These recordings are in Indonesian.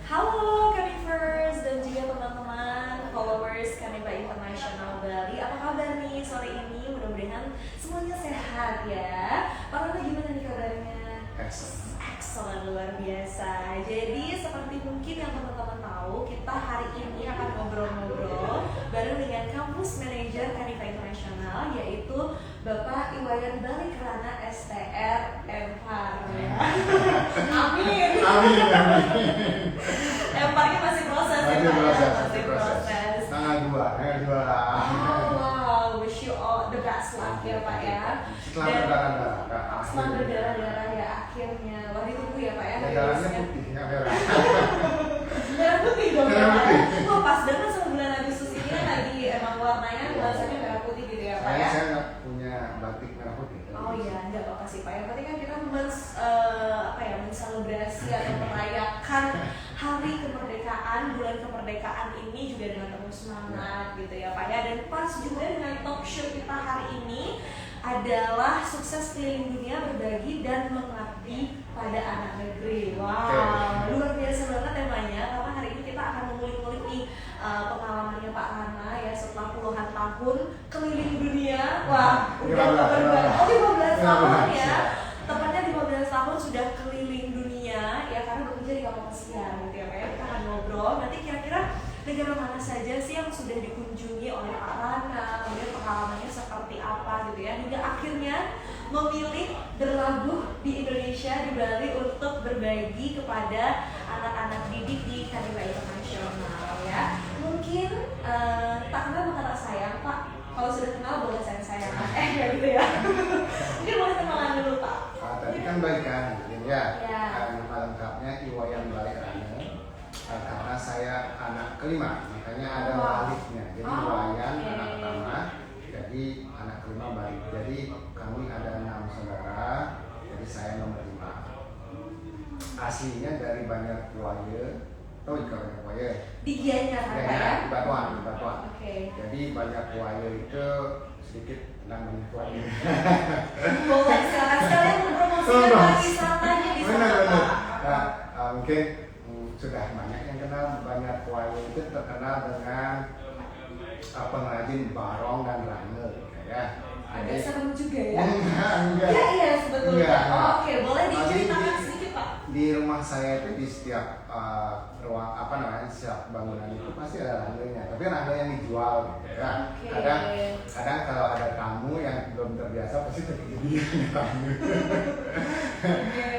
Halo Kanivers dan juga teman-teman followers Kaniva International Bali. Apa kabar nih sore ini? Mudah-mudahan semuanya sehat ya. Pak Rana gimana nih kabarnya? Excellent, luar biasa. Jadi seperti mungkin yang teman-teman tahu, kita hari ini akan ngobrol-ngobrol bareng dengan Campus Manager Kaniva International, yaitu Bapak Iwayan Balikrana STR MPhar. Amin. MPharnya masih proses ya Pak? Masih proses. Tanggal 2. Oh wow, wish you all the best luck ya Pak ya. Setelah berdarah-darah ya akhirnya. Wah ditunggu ya Pak ya. Darahnya putih, nggak merah. Merah putih dong ya Pak ya. Wah pas banget sama bulan Agustus ini kan lagi emang warnanya nuansanya merah putih gitu ya Pak ya. Saya nggak punya batik merah putih. Oh iya, enggak apa-apa sih Pak. Yang penting kan kita menselebrasi atau merayakan hari kemerdekaan, bulan kemerdekaan ini juga dengan penuh semangat gitu ya Pak ya. Dan pas juga dengan talk show kita hari ini adalah sukses keliling dunia berbagi dan mengabdi pada anak negeri. Wow, luar biasa banget temanya karena hari ini kita akan mengulik-ulik nih pengalamannya Pak Rana ya setelah puluhan tahun keliling dunia. Wah, udah berbagi. Oh 15 tahun ya. Tepatnya 15 tahun sudah keliling dunia ya karena bekerja di kapal pesiar gitu ya Pak ya. Kita akan ngobrol nanti kira-kira negara mana saja sih yang sudah dikunjungi oleh Pak Rana, kemudian pengalamannya seperti apa gitu ya, hingga akhirnya memilih berlabuh di Indonesia, di Bali untuk berbagi kepada anak-anak didik di Kaniva International ya. Mungkin tak kenal maka tak sayang Pak, kalau sudah kenal boleh sayang-sayang ya gitu ya. Mungkin boleh kenalan dulu Pak. Tadi kan balikan ya. Nama lengkapnya Iwayan Balikrana. Karena saya anak kelima, makanya ada baliknya. Jadi Iwayan anak pertama, jadi anak kelima balik. Jadi kami ada 6 saudara, jadi saya nomor 5. Aslinya dari Banjar Kuaya, tahu juga Banjar Kuaya? Di Gianyar apa ya? Di Batuan. Oke. Jadi Banjar Kuaya itu sedikit tentang Banjar Kuaya. Boleh silakan sekalian mempromosikan wisatanya di sana Pak. Nah, mungkin sudah banyak yang kenal Banjar Kuaya itu terkenal dengan pengrajin barong dan range ya. Agak serem juga ya? Enggak. Iya sebetulnya. Oke, boleh diceritakan sedikit Pak. Di rumah saya itu di setiap ruang setiap bangunan itu pasti ada rangganya. Tapi range yang dijual gitu ya. Kadang kalau ada tamu yang belum terbiasa pasti terkejut tamu.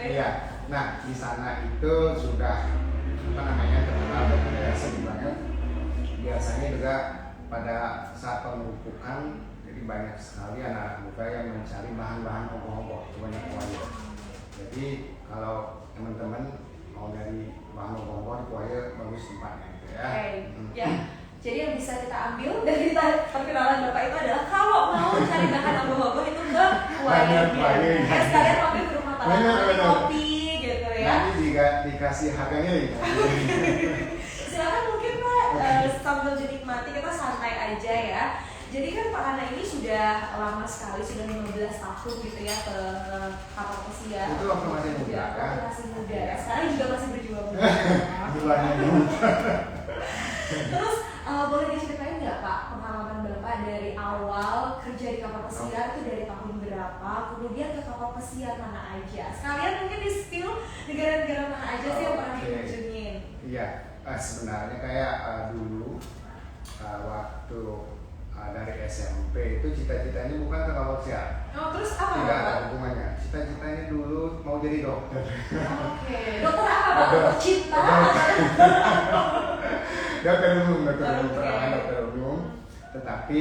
Iya. Nah di sana itu sudah terkenal dengan daya seni banget. Biasanya juga pada saat pengukuhan jadi banyak sekali anak-anak muda yang mencari bahan-bahan ogoh-ogoh itu banyak kuaya. Jadi kalau teman-teman mau dari bahan ogoh-ogoh di kuaya bagus tempatnya gitu ya. Ya. Jadi yang bisa kita ambil dari perkenalan Bapak itu adalah kalau mau cari bahan ogoh-ogoh itu ke kuaya. Sekalian mampir ke rumah Pak kopi gitu ya. Nanti dikasih harganya ya. Silakan mungkin Pak sambil dinikmati, kita santai aja ya. Jadi kan Pak Rana ini sudah lama sekali, sudah 15 tahun gitu ya ke kapal pesiar. Itu waktu masih muda kan? Masih muda ya, sekarang juga masih berjuang muda. Terus boleh diceritain nggak Pak pengalaman Bapak dari awal kerja di kapal pesiar itu dari tahun berapa, kemudian ke kapal pesiar mana aja? Sekalian mungkin di spill negara-negara mana aja sih yang pernah dikunjungin? Iya, sebenarnya kayak dulu waktu dari SMP itu cita-citanya bukan ke kapal pesiar. Oh terus apa? Tidak ada hubungannya. Cita-citanya dulu mau jadi dokter. Oke. Dokter apa Pak? Dokter cinta? Dokter umum. Tetapi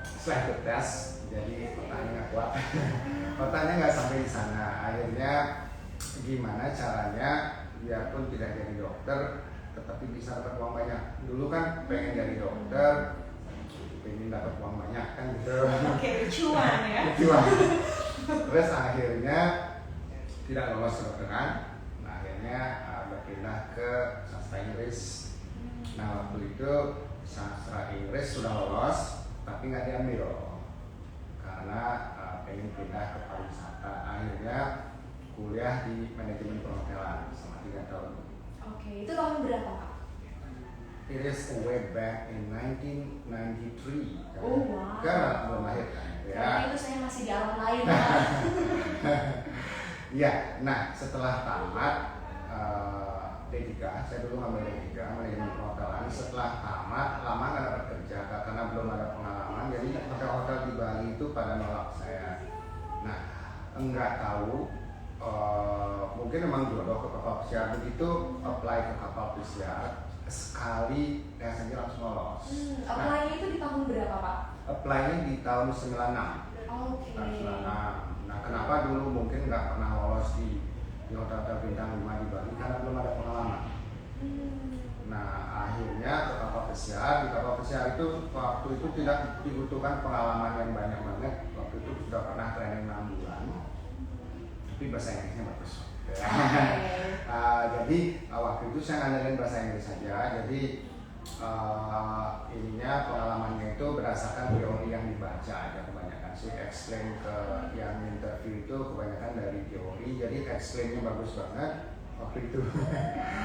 setelah ikut tes, jadi otaknya nggak kuat. Otaknya nggak sampai di sana. Akhirnya gimana caranya biarpun tidak jadi dokter, tetapi bisa dapat uang banyak. Dulu kan pengen jadi dokter, pengen dapat uang banyak kan gitu. Oke, cuan ya. Cuan. Terus akhirnya tidak lolos kedokteran. Nah, akhirnya berpindah ke sastra Inggris. Nah waktu itu sastra Inggris sudah lolos, tapi nggak diambil karena pengen pindah ke pariwisata. Akhirnya kuliah di manajemen perhotelan selama 3 tahun. Oke, itu tahun berapa Kak? It is way back in 1993. Oh wow. Karena belum lahir kan. Ya. Itu saya masih di alam lain. Ya, nah setelah tamat D3, saya dulu ngambil D3 manajemen perhotelan. Setelah tamat, lama nggak dapat kerja karena belum ada pengalaman. Jadi hotel-hotel di Bali itu pada nolak saya. Nah, enggak tahu, mungkin memang jodoh ke kapal pesiar. Begitu apply ke kapal pesiar, sekali tes aja langsung lolos. Apply-nya itu di tahun berapa Pak? Apply-nya di tahun 96. Oke. Tahun 96. Nah, kenapa dulu mungkin nggak pernah lolos di hotel-hotel bintang 5 di Bali? Karena belum ada pengalaman. Nah, akhirnya ke kapal pesiar. Di kapal pesiar itu waktu itu tidak dibutuhkan pengalaman yang banyak banget. Waktu itu sudah pernah training 6 bulan. Tapi bahasa Inggrisnya bagus. Jadi waktu itu saya ngandelin bahasa Inggris saja. Jadi ininya pengalamannya itu berdasarkan teori yang dibaca aja kebanyakan sih. Explain ke yang interview itu kebanyakan dari teori. Jadi explainnya bagus banget waktu itu.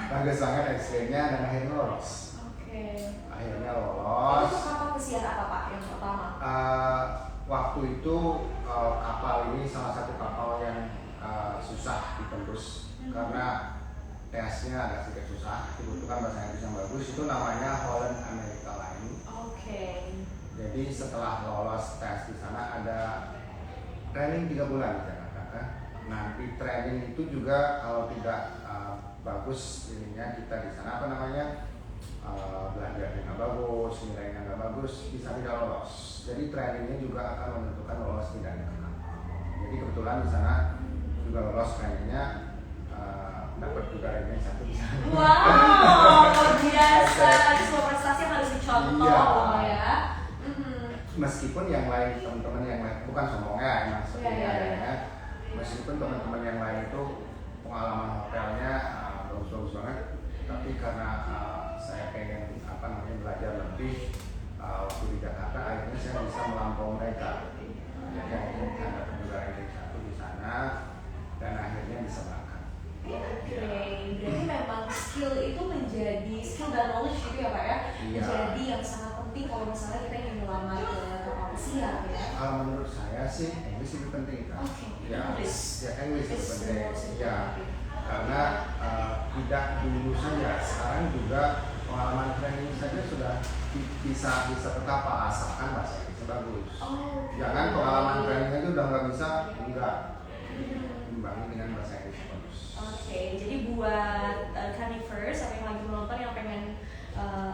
Bagus banget explainnya dan akhirnya lolos. Akhirnya lolos. Itu kapal pesiar apa Pak yang pertama? Waktu itu kapal ini salah satu kapal yang susah ditembus karena tesnya agak sedikit susah, dibutuhkan bahasa Inggris yang bagus. Itu namanya Holland America Line. Jadi setelah lolos tes di sana ada training 3 bulan di Jakarta. Nanti training itu juga kalau tidak bagus ininya kita di sana belajarnya nggak bagus, nilainya nggak bagus, bisa tidak lolos. Jadi trainingnya juga akan menentukan lolos tidaknya ke kapal. Jadi kebetulan di sana juga lolos trainingnya, dapat juga ranking 1 di sana. Wow, luar biasa. Itu semua prestasi yang harus dicontoh ya. Meskipun yang lain, teman-teman yang lain, bukan sombongnya emang seperti adanya. Meskipun teman-teman yang lain itu pengalaman hotelnya bagus-bagus banget, tapi karena saya pengen belajar lebih waktu di Jakarta, akhirnya saya bisa melampaui mereka. Jadi akhirnya saya dapat juga ranking 1 di sana dan akhirnya bisa berangkat. Berarti memang skill itu menjadi skill dan knowledge gitu ya Pak ya, menjadi yang sangat penting kalau misalnya kita ingin melamar ke kapal pesiar ya. Kalau menurut saya sih Inggris itu penting kan. Inggris itu penting. Ya, karena tidak dulu saja, sekarang juga pengalaman training saja sudah bisa ke kapal asalkan bahasa Inggrisnya bagus. Jangan pengalaman training aja udah nggak bisa, enggak. Imbangi dengan bahasa Inggris bagus. Jadi buat Canifers atau yang lagi menonton yang pengen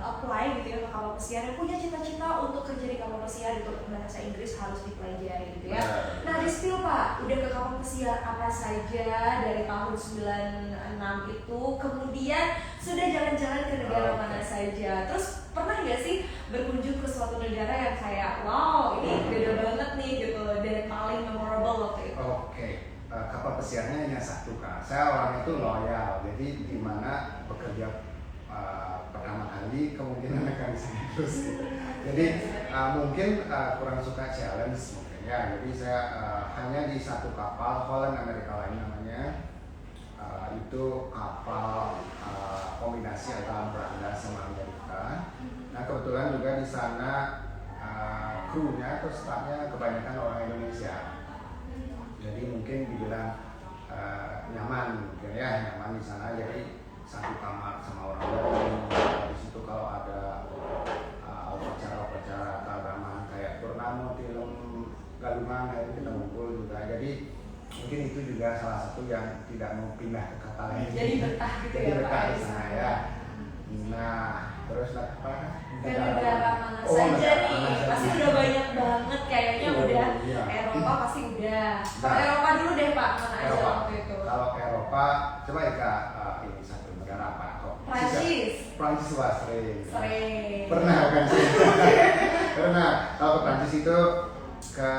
apply gitu ya ke kapal pesiar, yang punya cita-cita untuk kerja di kapal pesiar, itu bahasa Inggris harus dipelajari gitu ya. Nah, di spill Pak, udah ke kapal pesiar apa saja dari tahun 96 itu, kemudian sudah jalan-jalan ke negara mana saja. Terus pernah nggak sih berkunjung ke suatu negara yang kayak wow ini beda banget nih gitu dan paling memorable waktu itu? Kapal pesiarnya hanya satu Kak. Saya orangnya itu loyal, jadi di mana bekerja pertama kali kemungkinan akan di sini terus gitu. Jadi mungkin kurang suka challenge mungkin ya. Jadi saya hanya di satu kapal Holland America Line namanya. Itu kapal kombinasi antara Belanda sama Amerika. Nah kebetulan juga di sana krunya atau stafnya kebanyakan orang Indonesia. Jadi mungkin dibilang nyaman mungkin ya, nyaman di sana. Jadi satu kamar sama orang lain. Di situ kalau ada upacara-upacara keagamaan kayak Purnama, film Galungan, itu kita ngumpul juga. Jadi mungkin itu juga salah satu yang tidak mau pindah ke kapal lain. Jadi betah gitu ya Pak di sana ya. Nah, terus apa? Negara mana saja nih? Pasti udah banyak banget kayaknya udah. Eropa pasti udah. Kalau Eropa dulu deh Pak, mana aja waktu itu? Kalau Eropa, coba ya Kak, ini satu negara apa kok? Prancis wah sering. Pernah kan sih? Pernah. Kalau ke Prancis itu ke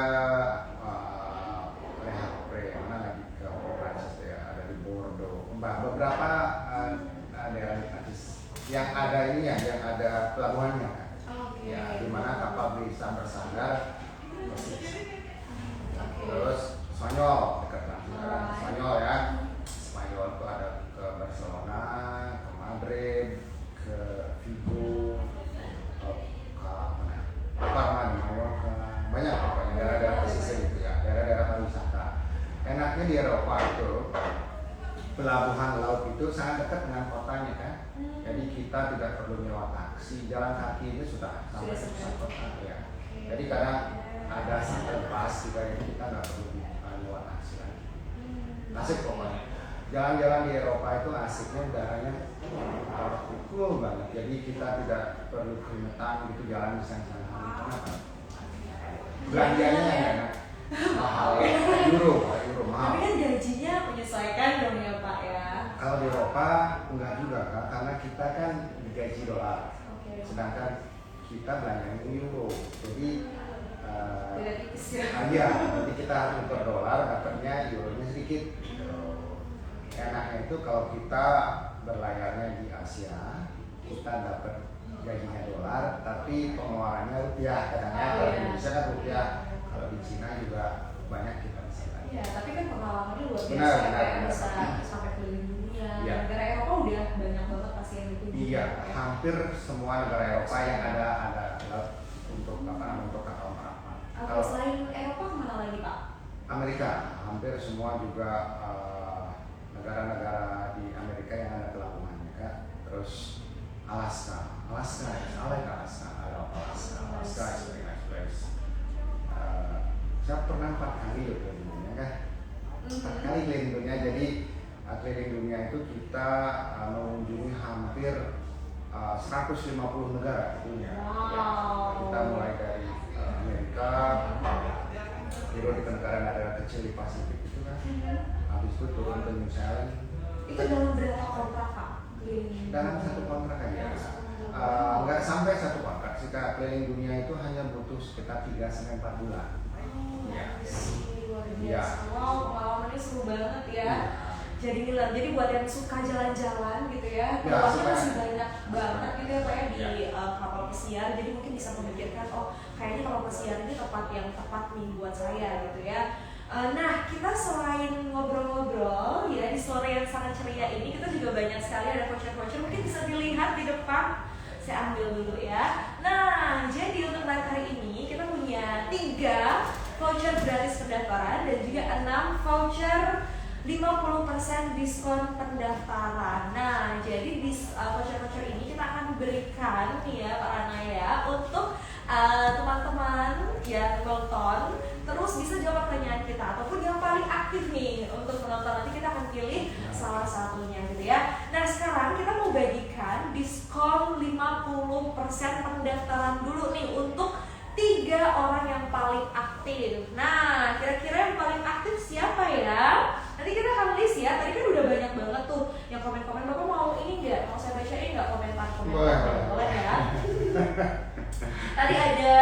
mana lagi ke Prancis ya, ada di Bordeaux. Beberapa daerah di Prancis yang ada ini ya, yang ada pelabuhannya kan. Ya, di mana kapal bisa bersandar. Terus Spanyol dekat Prancis, Spanyol ya. Spanyol itu ada ke Barcelona, ke sangat dekat dengan kotanya kan. Jadi kita tidak perlu nyewa taksi, jalan kaki itu sudah sampai pusat kota ya. Jadi kadang ada shuttle bus juga itu kita nggak perlu nyewa taksi lagi. Asik pokoknya. Jalan-jalan di Eropa itu asiknya udaranya cool banget. Jadi kita tidak perlu keringetan gitu jalan di sana-sana. Kenapa? Belanjanya enak. Mahal euro mahal. Tapi kan gajinya menyesuaikan dong ya Pak ya. Kalau di Eropa enggak juga Kak, karena kita kan digaji dolar. Sedangkan kita belanjanya euro. Jadi tidak tipis ya. Iya, jadi kita harus tukar dolar, dapatnya euronya sedikit. Enaknya itu kalau kita berlayarnya di Asia, kita dapat gajinya dolar, tapi pengeluarannya rupiah. Kadang-kadang kalau di Indonesia kan rupiah, kalau di Cina juga banyak kita bisa. Iya, tapi kan pengalamannya luar biasa. Benar. Bisa sampai keliling dunia. Ya. Negara Eropa udah banyak banget pasti yang dikunjungi. Iya, hampir semua negara Eropa yang ada untuk kapal perapat. Kalau selain Eropa kemana lagi Pak? Amerika, hampir semua juga negara-negara di Amerika yang ada pelabuhannya kan. Terus Alaska is very nice place. Saya pernah 4 kali loh keliling dunia kan. 4 kali keliling dunia, jadi keliling dunia itu kita mengunjungi hampir 150 negara di dunia. Wow. Ya, kita mulai dari Amerika, turun ke negara-negara kecil di Pasifik itu kan. Habis itu turun ke New Zealand. Itu dalam berapa kontrak Pak? Dalam satu kontrak aja. Nggak sampai satu kontrak. Jika keliling dunia itu hanya butuh sekitar 3-4 bulan. Luar biasa. Ya. Wow, pengalamannya seru banget ya. Jadi buat yang suka jalan-jalan gitu ya, peluangnya masih banyak banget gitu ya Pak ya di kapal pesiar. Jadi mungkin bisa memikirkan, oh kayaknya kapal pesiar ini tempat yang tepat nih buat saya gitu ya. Nah, kita selain ngobrol-ngobrol ya di sore yang sangat ceria ini, kita juga banyak sekali ada voucher-voucher. Mungkin bisa dilihat di depan. Saya ambil dulu ya. Nah, jadi untuk hari ini kita punya 3 voucher gratis pendaftaran dan juga 6 voucher 50% diskon pendaftaran. Nah, jadi di voucher-voucher ini kita akan berikan nih ya Pak Rana ya untuk teman-teman yang nonton, terus bisa jawab pertanyaan kita ataupun yang paling aktif nih untuk menonton, nanti kita akan pilih salah satunya gitu ya. Nah, sekarang kita mau bagikan diskon 50% pendaftaran dulu nih untuk 3 orang yang paling aktif. Nah, kira-kira yang paling aktif siapa ya? Nanti kita akan list ya. Tadi kan udah banyak banget tuh yang komen-komen. Bapak mau ini nggak? Mau saya bacain nggak komentar-komentar? Boleh ya. Tadi ada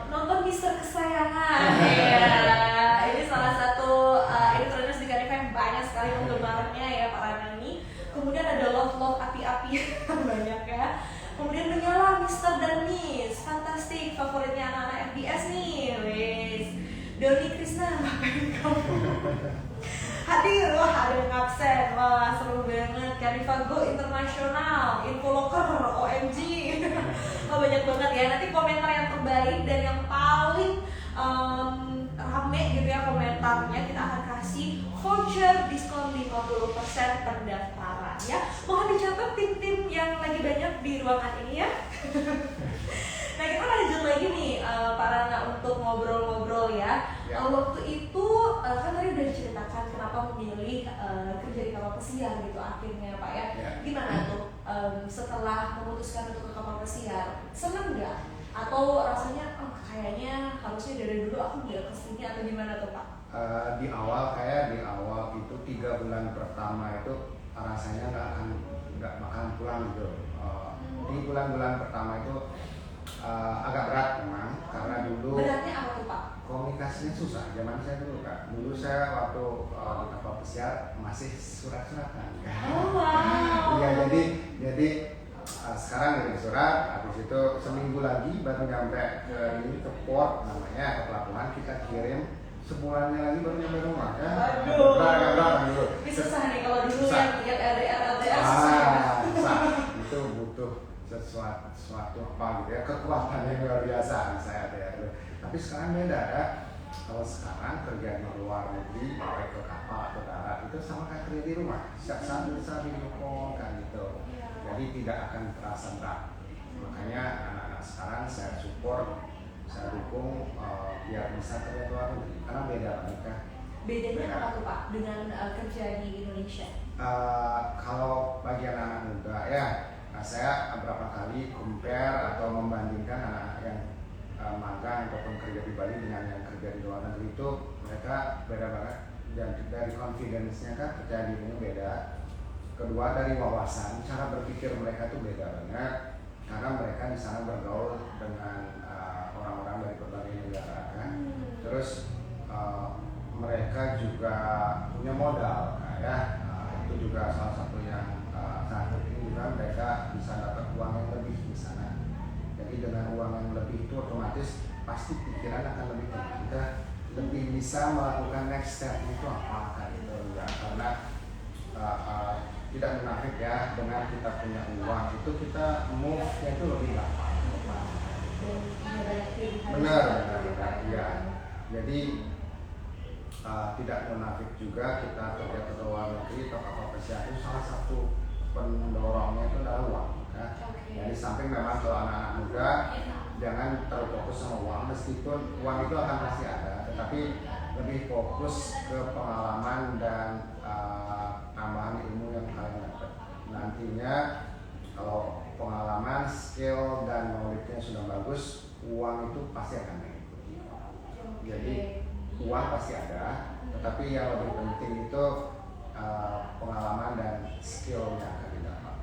nonton Mister Kesayangan. Ya, ini salah satu editorialis di Karif yang banyak sekali penggemarnya ya Pak Rana ini. Kemudian ada love api-api banyak ya. Kemudian menyala Mister dan Miss, fantastik, favoritnya anak-anak FBS nih, wes. Doni Krisna, ngapain kamu? Hadir, wah ada yang absen, wah seru banget. Karifago Internasional, Infoloker, OMG. Wah banyak banget ya. Nanti komentar yang terbaik dan yang paling rame gitu ya komentarnya, kita akan kasih voucher diskon 50% pendaftaran ya. Mohon dicatat tim-tim yang lagi banyak di ruangan ini ya. Nah, kita lanjut lagi nih Pak Rana untuk ngobrol-ngobrol ya. Waktu itu kan tadi udah diceritakan kenapa memilih kerja di kapal pesiar gitu akhirnya Pak ya. Gimana tuh setelah memutuskan untuk ke kapal pesiar, seneng nggak? Atau rasanya kayaknya harusnya dari dulu aku nggak kesini atau gimana tuh Pak? Di awal itu 3 bulan pertama itu rasanya nggak bakalan pulang gitu. Di bulan-bulan pertama itu agak berat memang karena dulu beratnya apa tuh Pak? Komunikasinya susah zaman saya dulu Kak. Dulu saya waktu di kapal pesiar masih surat-suratan. Oh wow. Iya jadi sekarang dari surat, habis itu seminggu lagi baru nyampe ke port namanya ke pelabuhan, kita kirim sebulannya lagi baru nyampe rumah ya. Aduh. Ini susah nih kalau dulu yang lihat LDR susah. Itu butuh sesuatu apa gitu ya, kekuatan yang luar biasa saya ada. Tapi sekarang beda ya. Kalau sekarang kerja di luar negeri, baik ke kapal atau darat itu sama kayak kerja di rumah. Setiap saat bisa video call kan gitu. Jadi tidak akan terasa berat. Makanya anak-anak sekarang saya support, saya dukung biar bisa kerja di luar negeri. Karena beda banget kan. Bedanya apa tuh Pak dengan kerja di Indonesia? Kalau bagi anak-anak muda ya, saya beberapa kali compare atau membandingkan anak-anak yang magang ataupun kerja di Bali dengan yang kerja di luar negeri itu mereka beda banget. Dan dari confidence-nya kan kerja di ini beda. Kedua dari wawasan, cara berpikir mereka tuh beda banget karena mereka di sana bergaul dengan orang-orang dari berbagai negara kan. Terus mereka juga punya modal, itu juga salah satu yang saat ini juga mereka bisa dapat uang yang lebih di sana. Jadi dengan uang yang lebih itu otomatis pasti pikiran akan lebih tinggi. Kita lebih bisa melakukan next step itu apa kan itu ya. Karena tidak munafik ya, dengan kita punya uang itu kita move-nya itu lebih gampang. Benar ya. Jadi tidak munafik juga kita kerja ke luar negeri atau kapal pesiar itu salah satu pendorongnya itu adalah uang. Ya. Jadi samping memang kalau anak-anak muda jangan terlalu fokus sama uang, meskipun uang itu akan pasti ada, tetapi lebih fokus ke pengalaman dan tambahan ilmu yang kalian dapat. Nantinya kalau pengalaman, skill dan knowledge-nya sudah bagus, uang itu pasti akan mengikuti. Jadi uang pasti ada, tetapi yang lebih penting itu pengalaman dan skill yang akan didapat.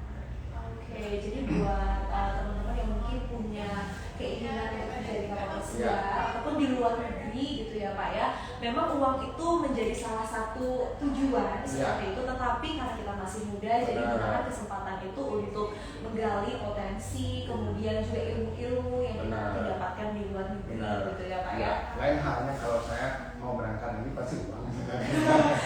Jadi buat teman-teman yang mungkin punya keinginan untuk menjadi kapal pesiar ataupun di luar negeri gitu ya Pak ya, memang uang itu menjadi salah satu tujuan seperti itu, tetapi karena kita masih muda jadi gunakan kesempatan itu untuk menggali potensi, kemudian juga ilmu-ilmu yang kita dapatkan di luar negeri gitu ya Pak ya. Lain halnya kalau saya mau berangkat ini pasti uang.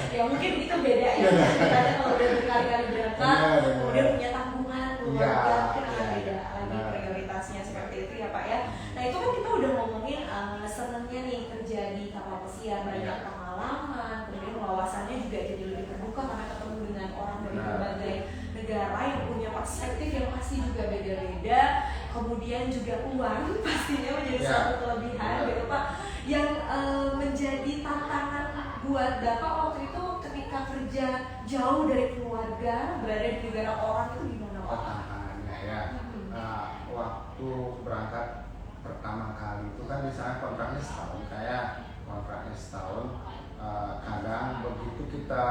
Ya mungkin itu beda ya. Kita kalau udah berkali-kali berangkat, kemudian punya tanggungan keluarga, mungkin akan beda lagi prioritasnya seperti itu ya Pak ya. Nah itu kan kita udah ngomongin senangnya nih kerja di kapal pesiar, banyak pengalaman, kemudian wawasannya juga jadi lebih terbuka karena ketemu dengan orang dari berbagai negara yang punya perspektif yang pasti juga beda-beda, kemudian juga uang pastinya menjadi satu kelebihan gitu Pak. Yang menjadi tantangan buat Bapak waktu itu ketika kerja jauh dari keluarga, berada di negara orang itu gimana Pak? Tantangannya ya, waktu berangkat pertama kali itu kan di sana kontraknya setahun, kayak kontraknya setahun. Kadang begitu kita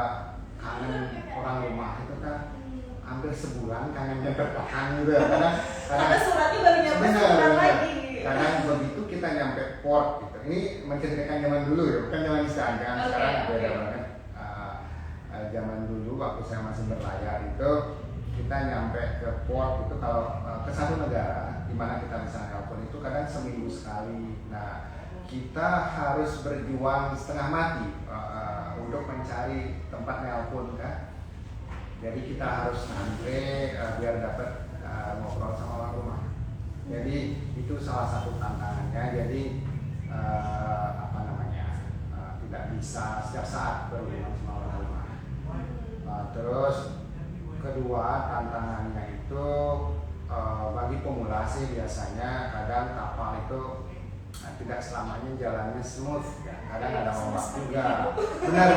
kangen orang rumah itu kan hampir sebulan kangennya bertahan gitu ya. Karena suratnya baru nyampe sebulan lagi. Kadang begitu kita nyampe port gitu. Ini menceritakan zaman dulu ya, bukan zaman sekarang kan. Sekarang beda banget. Zaman dulu waktu saya masih berlayar itu kita nyampe ke port itu kalau ke satu negara di mana kita bisa nelpon itu kadang seminggu sekali. Nah kita harus berjuang setengah mati untuk mencari tempat nelpon kan. Jadi kita harus antre biar dapat ngobrol sama orang rumah. Jadi itu salah satu tantangannya. Jadi tidak bisa setiap saat berhubungan sama orang rumah. Terus kedua tantangannya itu bagi pemula sih biasanya kadang kapal itu tidak selamanya jalannya smooth ya. Kadang ada ombak juga. Benar.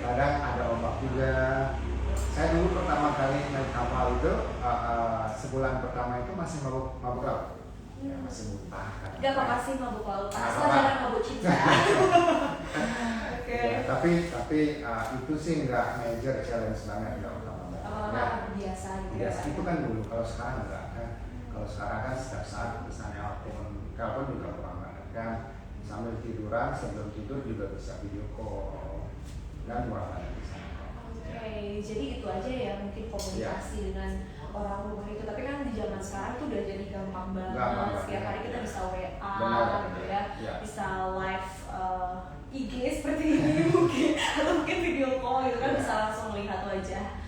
Kadang ada ombak juga. Saya dulu pertama kali naik kapal itu sebulan pertama itu masih mabuk laut. Ya, masih muntah. Gak apa-apa sih mabuk laut. Asal jangan mabuk cinta. Ya, tapi itu sih nggak major challenge banget, nggak utama banget. Biasa gitu. Biasa itu kan dulu. Kalau sekarang enggak kan. Kalau sekarang kan setiap saat bisa telepon juga kurang banget kan. Sambil tiduran, sebelum tidur juga bisa video call dan murah banget bisa. Jadi itu aja ya mungkin komunikasi dengan orang rumah itu. Tapi kan di zaman sekarang tuh udah jadi gampang banget. Setiap hari kita bisa WA gitu ya. Bisa live IG seperti ini mungkin atau mungkin video call gitu kan, bisa langsung melihat wajah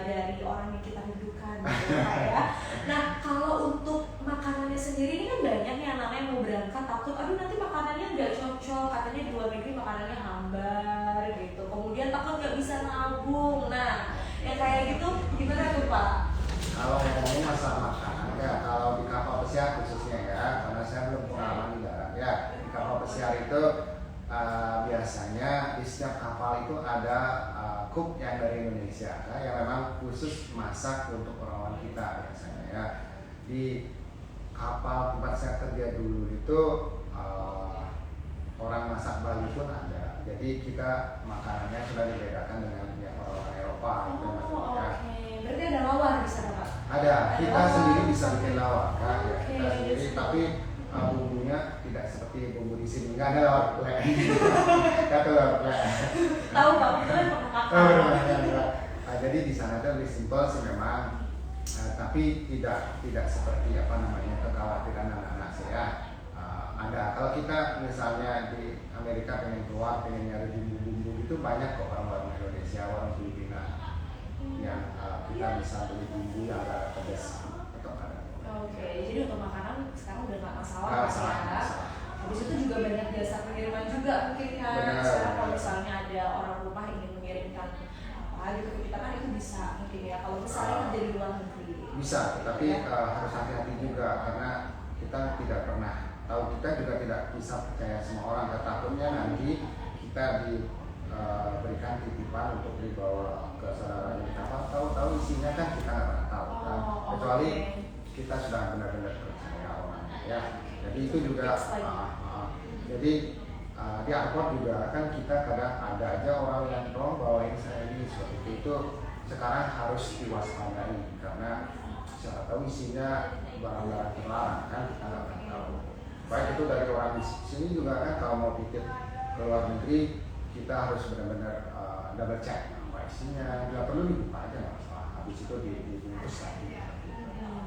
dari orang yang kita rindukan gitu ya. Nah kalau untuk makanannya sendiri sendiri ini kan banyak nih anak-anak yang mau berangkat takut, aduh nanti makanannya nggak cocok, katanya di luar negeri makanannya hambar gitu, kemudian takut nggak bisa nabung. Nah, yang kayak gitu gimana tuh Pak? Kalau ngomongin masalah makanan ya, kalau di kapal pesiar khususnya ya, karena saya belum pengalaman di darat ya, di kapal pesiar itu biasanya di setiap kapal itu ada cook yang dari Indonesia ya, yang memang khusus masak untuk orang-orang kita biasanya ya. Di kapal tempat saya kerja dulu itu orang masak Bali pun ada. Jadi kita makanannya sudah dibedakan dengan yang orang-orang Eropa. Oh, oke. Berarti ada lawar di sana Pak? Ada. Kita lawar. sendiri bisa bikin lawar kan? Ya, Oke. kita sendiri. Tapi bumbunya tidak seperti bumbu di sini. Nggak ada lawar plek. Nggak ada lawar plek. Tahu Pak, itu kan pernah Jadi di sana itu lebih simpel sih memang. Tapi tidak seperti apa namanya kekhawatiran anak-anak saya. Ada. Kalau kita misalnya di Amerika pengen keluar, pengen nyari bumbu-bumbu itu banyak kok orang-orang Indonesia, orang Filipina yang kita bisa beli bumbu yang agak pedas atau ada. Oke, jadi untuk makanan sekarang udah nggak masalah Nggak Mas masalah, ya. nggak masalah. Habis itu juga banyak jasa pengiriman juga mungkin kan. Benar, Sekarang kalau benar. misalnya ada orang rumah ingin mengirimkan apa gitu ke kita kan itu bisa mungkin ya. Kalau misalnya kerja di luar negeri. Bisa, tapi harus hati-hati juga karena kita tidak pernah tahu, kita juga tidak bisa percaya semua orang. Takutnya nanti kita diberikan titipan untuk dibawa ke saudara kita, tahu isinya kan kita nggak pernah tahu kan, kecuali kita sudah benar-benar percaya orang ya. Jadi itu juga jadi di airport juga kan kita kadang ada aja orang yang tolong bawain saya ini seperti itu. Sekarang harus diwaspadai karena siapa tahu isinya barang-barang terlarang kan, kita nggak pernah tahu. Baik itu dari orang di sini juga kan, kalau mau pikir ke luar negeri kita harus benar-benar double check apa isinya, nggak perlu dibuka aja nggak masalah, habis itu dibungkus lagi.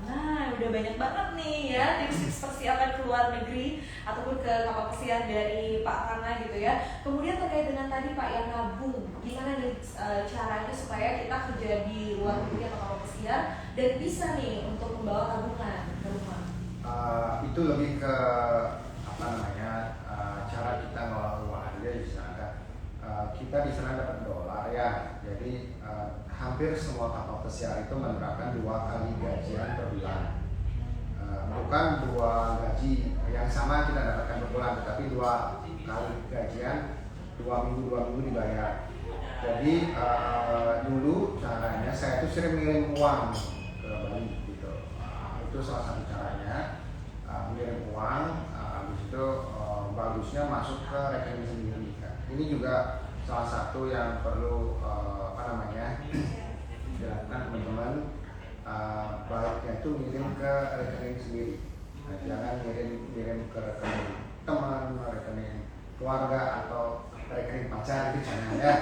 Nah, udah banyak banget nih ya tips persiapan ke luar negeri ataupun ke kapal pesiar dari Pak Rana gitu ya. Kemudian terkait dengan tadi Pak yang nabung, gimana nih caranya supaya kita kerja di luar negeri atau kapal pesiar dan bisa nih untuk membawa tabungan ke rumah? Itu lebih ke apa namanya cara kita ngelola uang aja di sana. Kita di sana dapat dolar ya, jadi hampir semua kapal pesiar itu menerapkan 2 kali gajian per bulan. Bukan 2 gaji yang sama kita dapatkan per bulan, tetapi 2 kali gajian, 2 minggu dibayar. Jadi dulu caranya saya itu sering ngirim uang ke Bali gitu. Itu salah satu caranya, mengirim uang, habis itu bagusnya masuk ke rekening sendiri kan. Ini juga salah satu yang perlu dilakukan teman-teman. Baiknya itu ngirim ke rekening sendiri. Nah, jangan ngirim ke rekening teman, rekening keluarga atau rekening pacar itu jangan ya.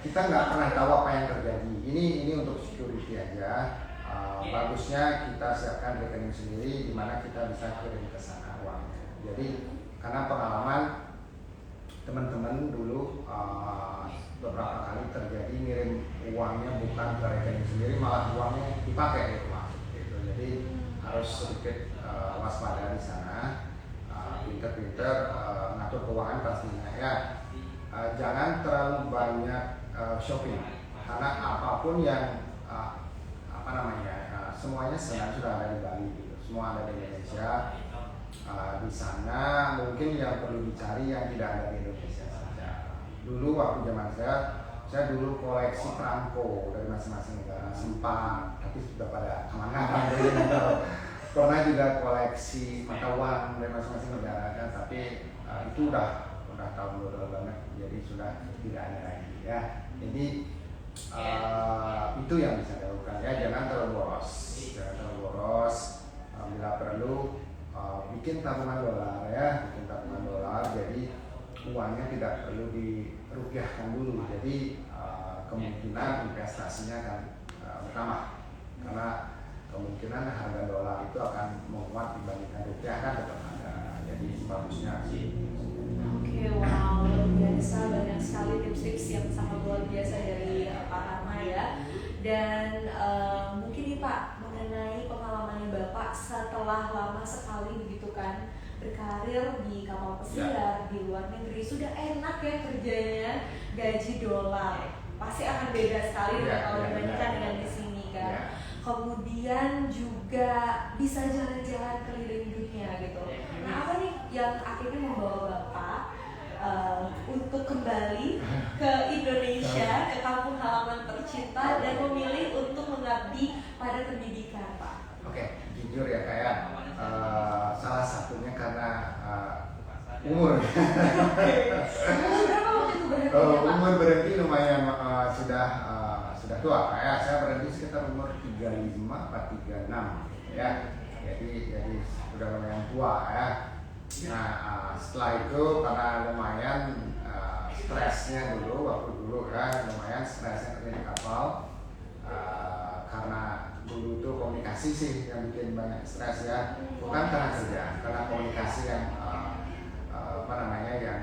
Kita nggak pernah tahu apa yang terjadi. Ini untuk security aja. Bagusnya kita siapkan rekening sendiri di mana kita bisa kirim ke sana uangnya. Jadi karena pengalaman teman-teman dulu beberapa kali terjadi ngirim uangnya bukan ke rekening sendiri, malah uangnya dipakai gitu. Jadi harus sedikit waspada di sana, pinter-pinter ngatur keuangan pastinya ya. Jangan terlalu banyak shopping karena apapun yang semuanya sebenarnya sudah ada di Bali gitu. Semua ada di Indonesia. Di sana mungkin yang perlu dicari yang tidak ada di Indonesia saja. Dulu waktu zaman saya dulu koleksi perangko dari masing-masing negara, sempat, tapi sudah pada kemana-mana. Pernah juga koleksi mata uang dari masing-masing negara kan, tapi itu udah tahun dulu banget, jadi sudah tidak ada lagi ya. Jadi itu yang bisa dilakukan ya, jangan terlalu boros, bila perlu bikin tabungan dolar ya, jadi uangnya tidak perlu dirupiahkan dulu, jadi kemungkinan investasinya akan bertambah karena kemungkinan harga dolar itu akan menguat dibandingkan rupiah kan tetap ada, jadi bagusnya sih. Oke, wow, luar biasa, banyak sekali tips-tips yang sangat luar biasa dari Pak Rama ya. Dan mungkin nih Pak, mengenai pengalamannya Bapak setelah lama sekali begitu berkarir di kapal pesiar di luar negeri, sudah enak ya kerjanya, gaji dolar, pasti akan beda sekali kalau dibandingkan dengan di sini kan. Kemudian juga bisa jalan-jalan keliling dunia gitu. Nah, apa nih yang akhirnya membawa Bapak untuk kembali ke Indonesia, ke kampung halaman tercinta, dan memilih untuk mengabdi pada pendidikan, Pak? Oke, jujur ya kayak salah satunya karena umur. Berapa waktu itu berhenti? Umur berhenti lumayan sudah tua. Kayak saya berhenti sekitar umur 35 atau 36 ya. Jadi sudah lumayan tua ya. Nah, setelah itu karena lumayan stresnya waktu dulu kan lumayan stresnya kerja di kapal, karena dulu itu komunikasi sih yang bikin banyak stres ya, bukan karena kerja, karena komunikasi yang yang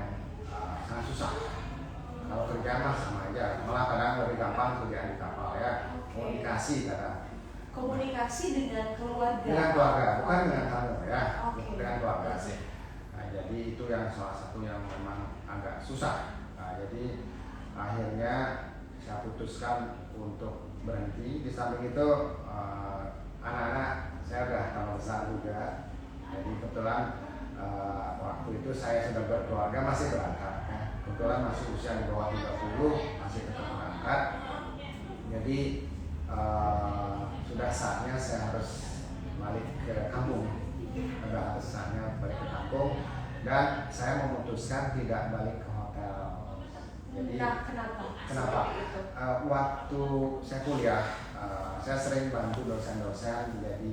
sangat susah. Kalau kerjaan mah sama aja, malah kadang lebih gampang kerjaan di kapal ya. Komunikasi kadang. Komunikasi dengan keluarga. Dengan keluarga, bukan dengan tamu ya. Dengan keluarga sih. Nah, jadi itu yang salah satu yang memang agak susah. Nah, jadi akhirnya saya putuskan untuk berhenti. Di samping itu anak-anak saya udah tambah besar juga. Jadi kebetulan waktu itu saya sudah berkeluarga, masih berangkat ya. Kebetulan masih usia di bawah 30, masih tetap berangkat. Jadi sudah saatnya saya harus balik ke kampung. Sudah saatnya balik ke kampung, dan saya memutuskan tidak balik ke hotel. Jadi kenapa? Waktu saya kuliah, saya sering bantu dosen-dosen jadi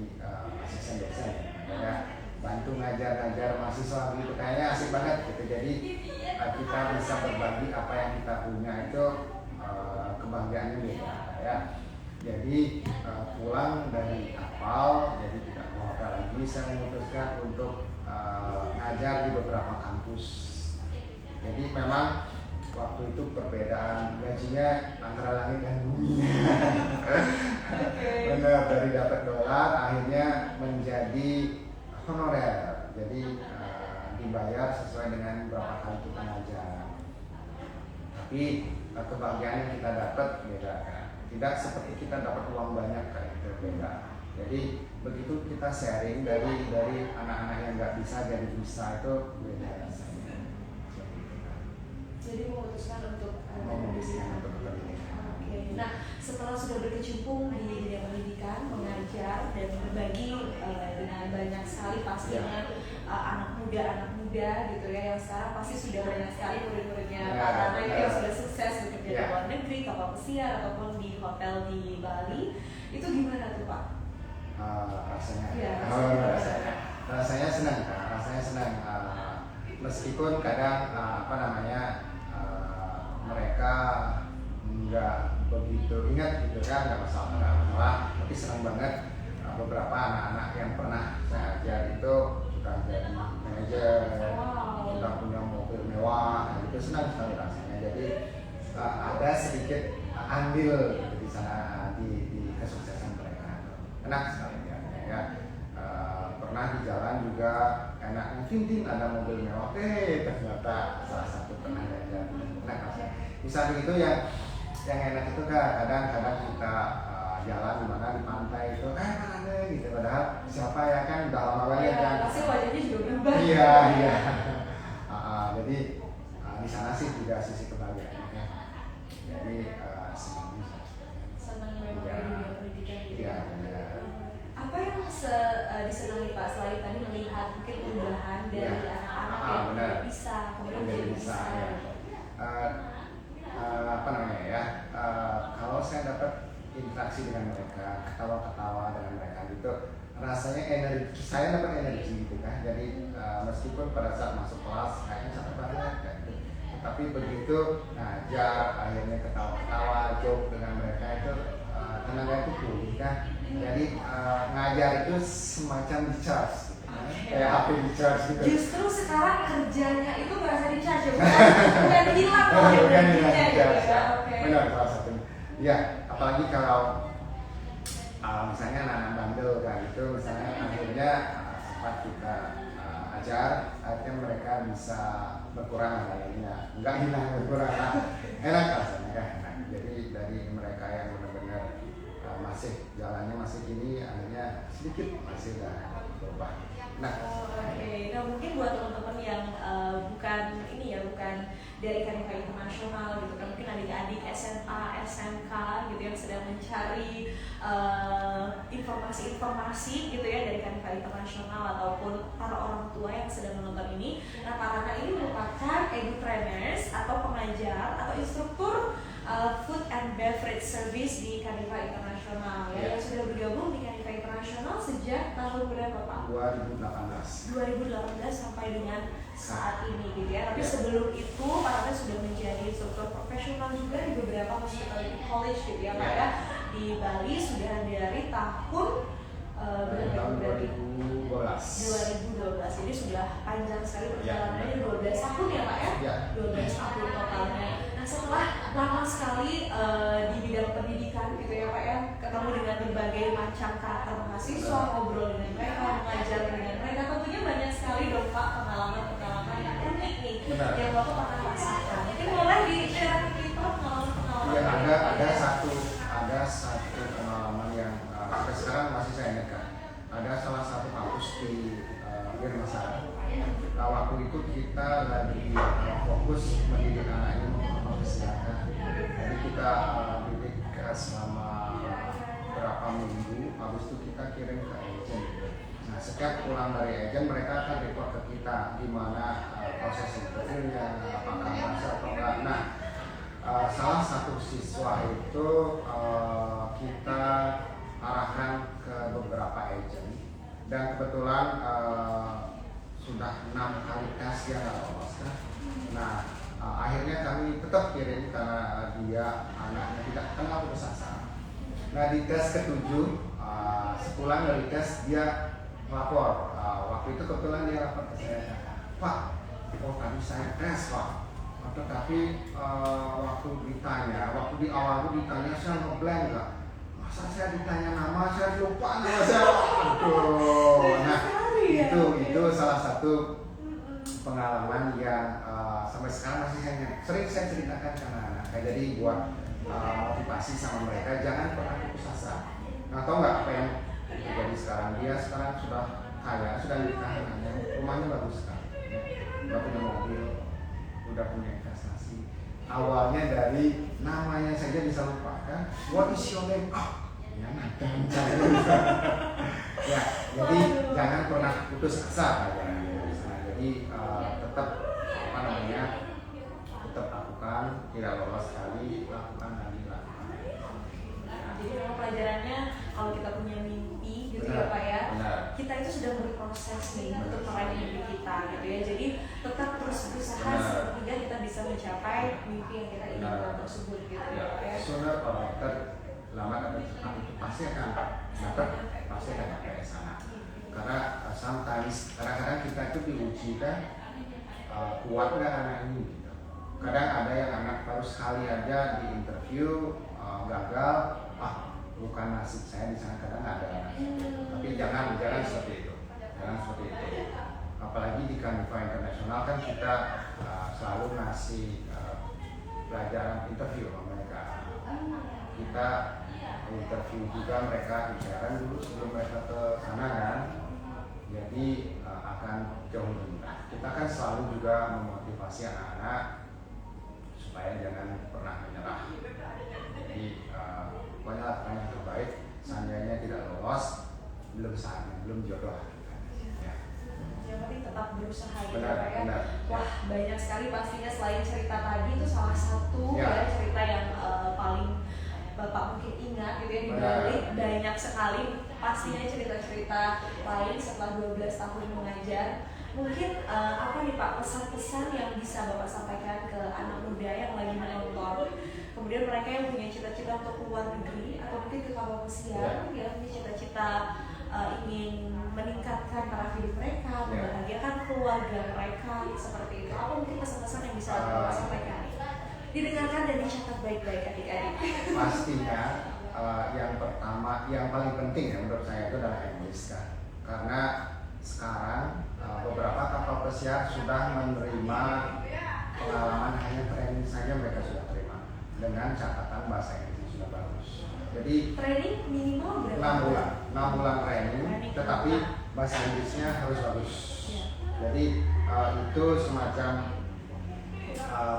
asisten dosen ya. Bantu ngajar mahasiswa gitu, kayaknya asik banget gitu. Jadi kita bisa berbagi apa yang kita punya, itu kebahagiaannya beda ya. Jadi pulang dari kapal, jadi tidak ke hotel lagi, saya memutuskan untuk ngajar di beberapa kampus. Jadi memang waktu itu perbedaan gajinya antara langit dan bumi. Benar, dari dapat dolar akhirnya menjadi honorer, jadi dibayar sesuai dengan berapa kali kita ngajar. Tapi kebahagiaan yang kita dapat beda kan, tidak seperti kita dapat uang banyak kayak itu, beda. Jadi begitu kita sharing dari anak-anak yang nggak bisa jadi bisa, itu beda rasanya. Jadi memutuskan untuk pendidikan. Oke. Nah, setelah sudah berkecimpung di dunia pendidikan, mengajar dan berbagi dengan banyak sekali pastinya anak muda gitu ya, yang sekarang pasti sudah banyak sekali murid-muridnya Pak Rana yang sudah sukses bekerja di luar negeri, kapal pesiar ataupun di hotel di Bali. Itu gimana tuh Pak? Rasanya senang kan, meskipun kadang mereka nggak begitu ingat gitu kan, nggak masalah, tapi senang banget. Beberapa anak-anak yang pernah saya ajar itu sudah jadi manajer, sudah punya mobil mewah, itu senang sekali rasanya. Jadi ada sedikit andil gitu di sana, di kesuksesan mereka. Enak sekali ya. Pernah di jalan juga enaknya, ting ada mobil mewah, ternyata salah satu pernah ajar. Enak rasanya. Misalnya itu yang enak itu kan kadang-kadang kita jalan di mana di pantai itu mana gitu, padahal siapa ya kan udah lama banget kan. Pasti wajahnya juga berubah. Iya. Jadi di sana sih juga sisi kebahagiaannya ya. Jadi senang memang di dunia pendidikan gitu. Iya. Apa yang disenangi Pak selain tadi melihat mungkin perubahan dari anak-anak yang tidak bisa kemudian jadi bisa ya. Kalau saya dapat interaksi dengan mereka, ketawa-ketawa dengan mereka gitu, rasanya energi, saya dapat energi gitu kan. Jadi meskipun pada saat masuk kelas kayaknya capek banget kan, tapi begitu ngajar akhirnya ketawa-ketawa, joke dengan mereka, itu tenaga itu pulih kan. Jadi ngajar itu semacam di charge gitu. Kayak HP di charge gitu. Justru sekarang kerjanya itu berasa di charge ya, bukan hilang loh energinya gitu ya. Benar, salah satunya. Iya, apalagi kalau misalnya anak-anak bandel kan itu, misalnya akhirnya sempat kita mengajar, akhirnya mereka bisa berkurang kayaknya, nggak hilang berkurang, enak rasanya kan, enak. Jadi dari mereka yang benar-benar masih jalannya masih gini, akhirnya sedikit masih udah berubah. Nah, Oke. Nah mungkin buat teman-teman yang bukan ini ya, bukan dari Kanifah Internasional gitu kan, mungkin adik-adik SMA, SMK gitu yang sedang mencari informasi-informasi gitu ya dari Kanifah Internasional ataupun para orang tua yang sedang menonton ini. Nah, para anak ini merupakan edutrainers atau pengajar atau instruktur food and beverage service di Kanifah Internasional ya, yang sudah bergabung di Kanifah Internasional sejak tahun berapa Pak? 2018 sampai dengan saat ini gitu ya. Tapi sebelum itu Pak Raffi sudah menjadi instruktur profesional juga di beberapa hospitality college gitu ya Pak ya. Di Bali sudah dari tahun tahun 2012. Jadi sudah panjang sekali perjalanannya, 12 tahun ya Pak ya? 12 tahun totalnya. Nah setelah lama sekali di bidang pendidikan gitu ya Pak ya, ketemu dengan berbagai macam karakter mahasiswa, ngobrol dengan mereka, mengajar dengan mereka, tentunya banyak sekali dong Pak pengalaman-pengalaman yang unik nih yang Bapak pernah rasakan. Mungkin boleh di-share ke kita pengalaman-pengalaman. Ya, ada satu pengalaman yang sampai sekarang masih saya ingatkan. Ada salah satu kampus di Denpasar. Nah, waktu itu kita lagi fokus mendidik anak ini untuk kesehatan. Jadi kita didik selama berapa minggu, habis itu kita kirim ke agent. Nah, setiap pulang dari agent mereka akan report ke kita gimana proses interviewnya, apakah masuk atau enggak. Nah, salah satu siswa itu kita arahkan ke beberapa agent dan kebetulan sudah 6 kali tes dia nggak lolos kan. Nah, akhirnya kami tetap kirim karena dia anaknya tidak kenal putus asa. Nah, di tes ke-7 sepulang dari tes dia lapor. Waktu itu kebetulan dia lapor ke saya, Pak, tadi saya tes Pak, tapi waktu di awal itu ditanya saya ngeblank nggak. Masa saya ditanya nama, saya lupa nama saya. Aduh, nah itu salah satu pengalaman yang sampai sekarang masih sering saya ceritakan ke anak-anak. Jadi buat motivasi sama mereka, jangan pernah putus asa. Nah, tahu nggak apa yang terjadi sekarang? Dia sekarang sudah kaya, sudah nikah anaknya, rumahnya bagus sekali, udah punya mobil, udah punya investasi. Awalnya dari namanya saja bisa lupa kan? What is your name? Ya nanti ya, jadi jangan pernah putus asa aja. Jadi tetap tetap lakukan, tidak lolos sekali, lakukan lagi. Jadi memang pelajarannya kalau kita punya mimpi gitu ya Pak ya, kita itu sudah berproses nih untuk meraih mimpi kita gitu ya. Jadi tetap terus berusaha sehingga kita bisa mencapai mimpi yang kita inginkan tersebut gitu ya Pak ya. Sooner or later, lambat atau cepat itu pasti akan sampai ke sana. Karena sometimes kadang-kadang kita itu diuji kan kuat nggak anak ini gitu. Kadang ada yang anak baru sekali aja di interview gagal, bukan nasib saya di sana, kadang ada anak. Tapi jangan seperti itu. Apalagi di Kanifah Internasional kan kita selalu ngasih pelajaran interview sama mereka. Kita interview juga mereka bicara dulu sebelum mereka ke sana kan. Jadi akan jauh lebih mudah. Kita kan selalu juga memotivasi anak-anak supaya jangan pernah menyerah. Jadi pokoknya lakukan yang terbaik. Seandainya tidak lolos, belum saatnya, belum jodoh. Ya. Yang penting tetap berusaha gitu Benar. ya. Wah, banyak sekali pastinya selain cerita tadi itu salah satu ya cerita yang paling Bapak mungkin ingat gitu ya, di balik banyak sekali pastinya cerita-cerita lain setelah 12 tahun mengajar. Mungkin apa nih Pak pesan-pesan yang bisa Bapak sampaikan ke anak muda yang lagi menonton, kemudian mereka yang punya cita-cita untuk keluar negeri atau mungkin ke kapal pesiar yang punya cita-cita ingin meningkatkan taraf hidup mereka, membahagiakan keluarga mereka seperti itu. Apa mungkin pesan-pesan yang bisa Bapak sampaikan? Didengarkan dan dicatat baik-baik adik-adik. Pastinya yang pertama, yang paling penting ya menurut saya itu adalah English kan. Karena sekarang beberapa kapal pesiar sudah menerima pengalaman hanya training saja mereka sudah terima dengan catatan bahasa Inggris sudah bagus. Jadi training minimal berapa? 6 bulan training, tetapi bahasa Inggrisnya harus bagus. Jadi itu semacam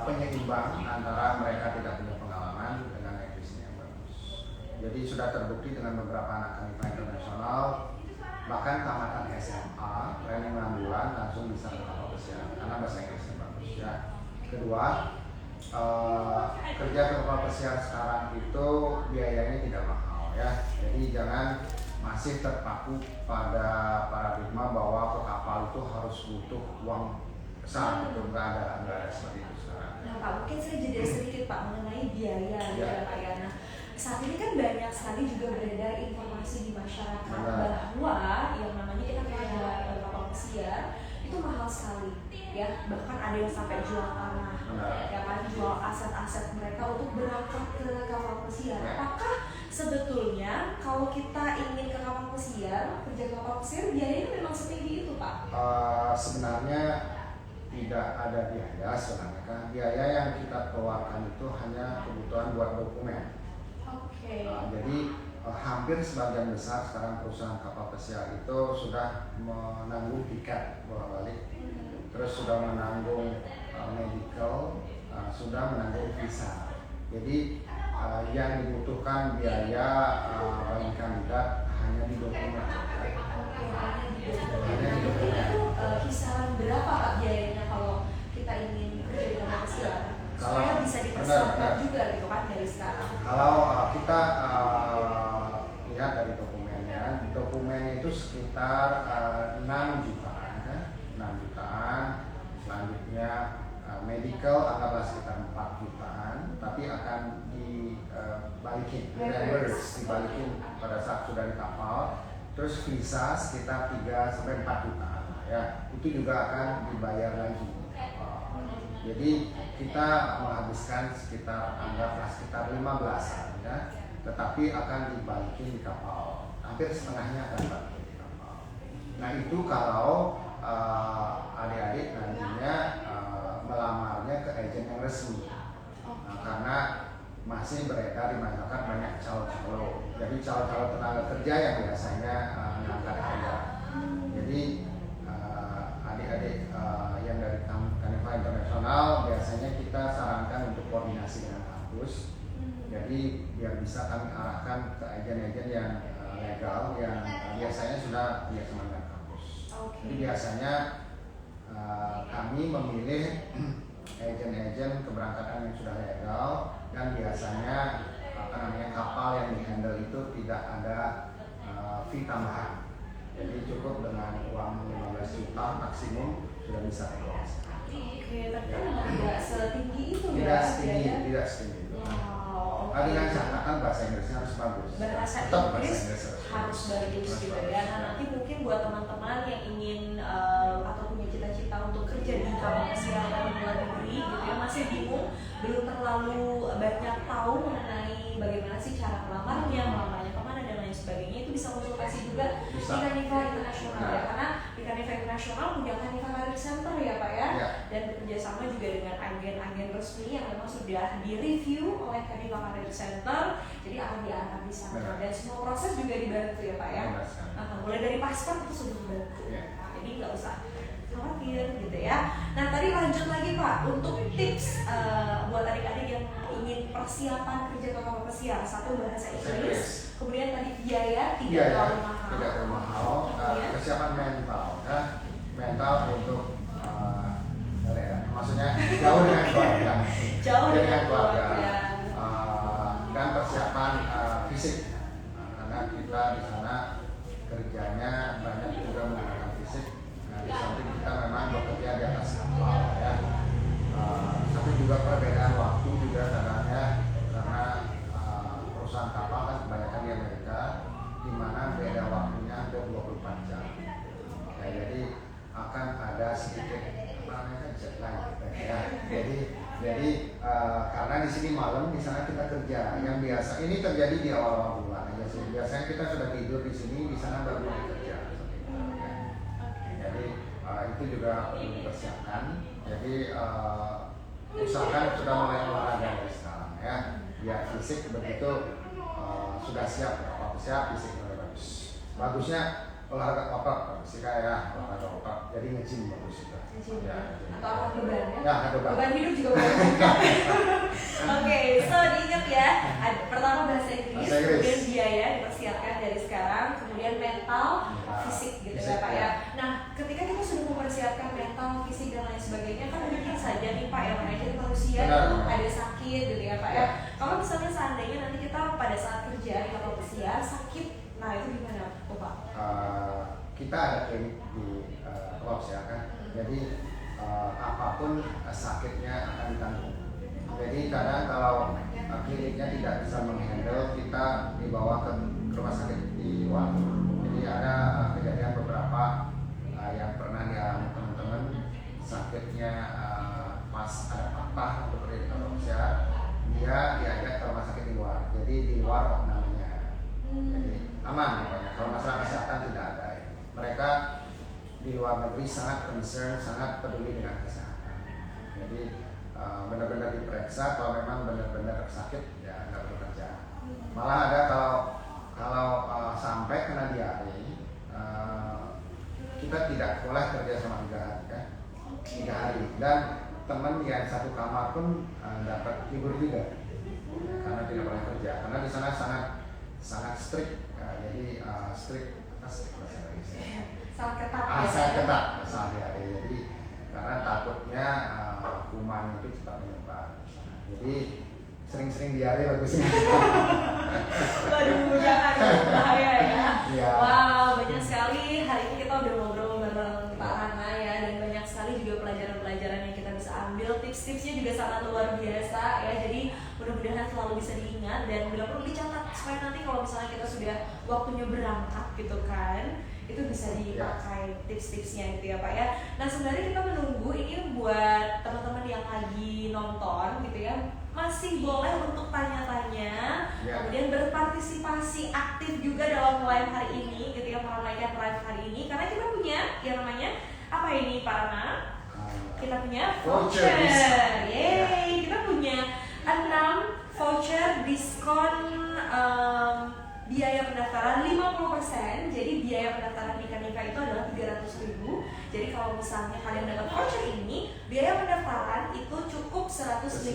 penyeimbang antara mereka tidak punya pengalaman dengan Inggrisnya yang bagus. Jadi sudah terbukti dengan beberapa anak Kanifa internasional, bahkan tamatan SMA training 6 bulan langsung bisa ke kapal pesiar karena bahasa Inggrisnya bagus ya. Kedua, kerja ke kapal pesiar sekarang itu biayanya tidak mahal ya. Jadi jangan masih terpaku pada paradigma bahwa ke kapal itu harus butuh uang besar, itu nggak ada seperti itu sekarang. Nah Pak, mungkin saya jeda sedikit Pak mengenai biaya ya Pak ya. Nah, saat ini kan banyak sekali juga beredar informasi di masyarakat bahwa yang namanya kita kerja kapal pesiar itu mahal sekali ya, bahkan ada yang sampai jual tanah, ya kan, jual aset-aset mereka untuk berangkat ke kapal pesiar. Apakah sebetulnya kalau kita ingin ke kapal pesiar, kerja ke kapal pesiar, biayanya memang setinggi itu Pak? Sebenarnya tidak ada biaya sebenarnya kan. Biaya yang kita keluarkan itu hanya kebutuhan buat dokumen. Jadi hampir sebagian besar sekarang perusahaan kapal pesiar itu sudah menanggung tiket bolak-balik, terus sudah menanggung medical, sudah menanggung visa. Jadi yang dibutuhkan biaya bagi kandidat hanya di dokumen. Hanya di dokumen. Kisaran berapa Pak biayanya kalau kita ingin kerja di kapal pesiar? Supaya bisa dipersiapkan juga gitu kan dari sekarang. Kalau kita lihat dari dokumennya, dokumen itu sekitar 6 jutaan kan? 6 jutaan. Selanjutnya medical anggaplah sekitar 4 jutaan, tapi akan dibalikin, dibalikin pada saat sudah di kapal. Terus visa sekitar 3-4 jutaan ya, itu juga akan dibayar lagi. Jadi kita menghabiskan sekitar 15-an ya, tetapi akan dibalikin di kapal. Hampir setengahnya akan dibalikin di kapal. Nah itu kalau adik-adik nantinya melamarnya ke agen yang resmi. Nah, karena masih beredar di masyarakat banyak calo-calo. Jadi calo-calo tenaga kerja yang biasanya mengangkat harga. Jadi adik-adik yang dari Kanifa Internasional biasanya kita sarankan untuk koordinasi dengan kampus. Jadi biar bisa kami arahkan ke agen-agen yang legal yang biasanya sudah biasa dengan kampus. Jadi biasanya kami memilih agen-agen keberangkatan yang sudah legal dan biasanya kapal yang di-handle itu tidak ada fee tambahan. Jadi cukup dengan uang 15 juta maksimum sudah bisa evaluasi. Oke, tapi tidak setinggi itu tidak setinggi itu. Wow. Dengan catatan bahasa Inggrisnya harus bagus. Bahasa Inggris harus bagus juga ya. Nah nanti mungkin buat teman-teman yang ingin atau punya cita-cita untuk kerja di kapal pesiar di luar negeri gitu ya, masih bingung, belum terlalu banyak tahu mengenai bagaimana sih cara melamarnya kemana dan lain sebagainya, itu bisa konsultasi juga di Kanifa Internasional ya, karena di Kanifa Internasional punya Kanifa Career Center ya Pak ya, dan bekerjasama juga dengan agen-agen resmi yang memang sudah direview oleh Kanifa Career Center, jadi akan diarahkan di sana dan semua proses juga dibantu ya Pak ya. Mulai dari paspor itu sudah dibantu, jadi nggak usah khawatir gitu ya. Nah tadi lanjut lagi Pak untuk tips buat adik-adik yang ingin persiapan kerja ke kapal pesiar. Satu, bahasa Inggris, kemudian tadi biaya tidak terlalu mahal, persiapan mental ya, mental untuk maksudnya jauh dengan keluarga, dan persiapan fisik, karena kita di sana kerjanya banyak juga menggunakan fisik. Di samping kita memang bekerja di atas kapal ya, tapi juga perbedaan waktu juga kadangnya karena perusahaan kapal kan kebanyakan di Amerika, di mana beda waktunya hampir 24 jam. Ya, jadi akan ada sedikit jet lag ya. Jadi karena di sini malam, di sana kita kerja. Yang biasa ini terjadi di awal-awal bulan aja sih. Biasanya kita sudah tidur di sini, di sana baru mulai kerja. Jadi itu juga perlu dipersiapkan. Jadi usahakan sudah mulai olahraga dari sekarang ya, biar fisik begitu sudah siap, apa siap fisik mulai bagus. Bagusnya olahraga otot, sih kayak olahraga otot, jadi nge-gym bagus juga. Ya, atau apa beban ya? Ya, beban hidup juga bagus. Oke, so diingat ya, pertama bahasa Inggris, kemudian biaya dipersiapkan dari sekarang, kemudian mental, fisik gitu ya Pak ya. Nah, ketika kita sudah mempersiapkan mental, fisik dan lain sebagainya, kan mungkin saja nih Pak yang namanya kita manusia itu ada sakit gitu ya Pak ya. Kalau misalnya seandainya nanti kita pada saat kerja atau usia sakit, nah itu gimana Pak? Kita ada klinik di Klops ya kan, jadi apapun sakitnya akan ditanggung. Jadi kadang kalau kliniknya tidak bisa menghandle, kita dibawa ke rumah sakit di luar. Jadi ada kejadian beberapa yang pernah dialami teman-teman, sakitnya pas ada patah untuk usia, dia diajak ke rumah sakit di luar. Jadi di luar namanya, jadi aman pokoknya. Kalau masalah kesehatan tidak ada. Mereka di luar negeri sangat concern, sangat peduli dengan kesehatan. Jadi benar-benar diperiksa, kalau memang benar-benar sakit ya nggak perlu kerja. Malah ada kalau sampai kena diare, kita tidak boleh kerja selama 3 hari kan, 3 hari. Dan teman yang satu kamar pun dapat libur juga karena tidak boleh kerja. Karena di sana sangat strict, jadi strict bahasa Indonesia. Sangat ketat. Sangat ketat sehari-hari. Jadi karena takutnya kuman itu cepat menyebar. Jadi sering-sering diare bagusnya. Waduh, jangan bahaya ya. Ya. Wow, banyak sekali hari ini kita udah ngobrol bareng Pak Hana ya, dan banyak sekali juga pelajaran-pelajaran yang kita bisa ambil. Tips-tipsnya juga sangat luar biasa ya. Jadi mudah-mudahan selalu bisa diingat dan bila perlu dicatat supaya nanti kalau misalnya kita sudah waktunya berangkat gitu kan, itu bisa dipakai tips-tipsnya gitu ya Pak ya. Nah sebenarnya kita menunggu ini buat teman-teman yang lagi nonton gitu ya, masih boleh untuk tanya-tanya, kemudian berpartisipasi aktif juga dalam live hari ini gitu ya, meramaikan live hari ini, karena kita punya yang namanya apa ini Pak Rana? Kita punya voucher. Yeay, kita punya 6 voucher diskon biaya pendaftaran 50%. Jadi biaya pendaftaran di Kanika itu adalah 300.000. Jadi kalau misalnya kalian dapat voucher ini, biaya pendaftaran itu cukup 150.000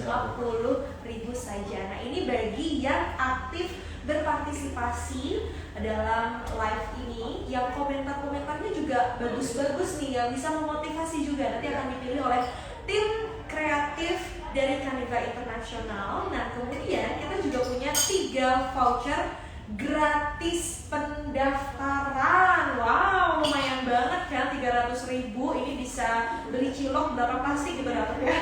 saja. Nah, ini bagi yang aktif berpartisipasi dalam live ini, yang komentar-komentarnya juga bagus-bagus nih, yang bisa memotivasi juga. Nanti akan dipilih oleh tim kreatif dari Kanika Internasional. Nah, kemudian kita juga punya 3 voucher gratis pendaftaran. Wow, lumayan banget kan, 300.000. Ini bisa beli cilok berapa plastik gitu dapat ya.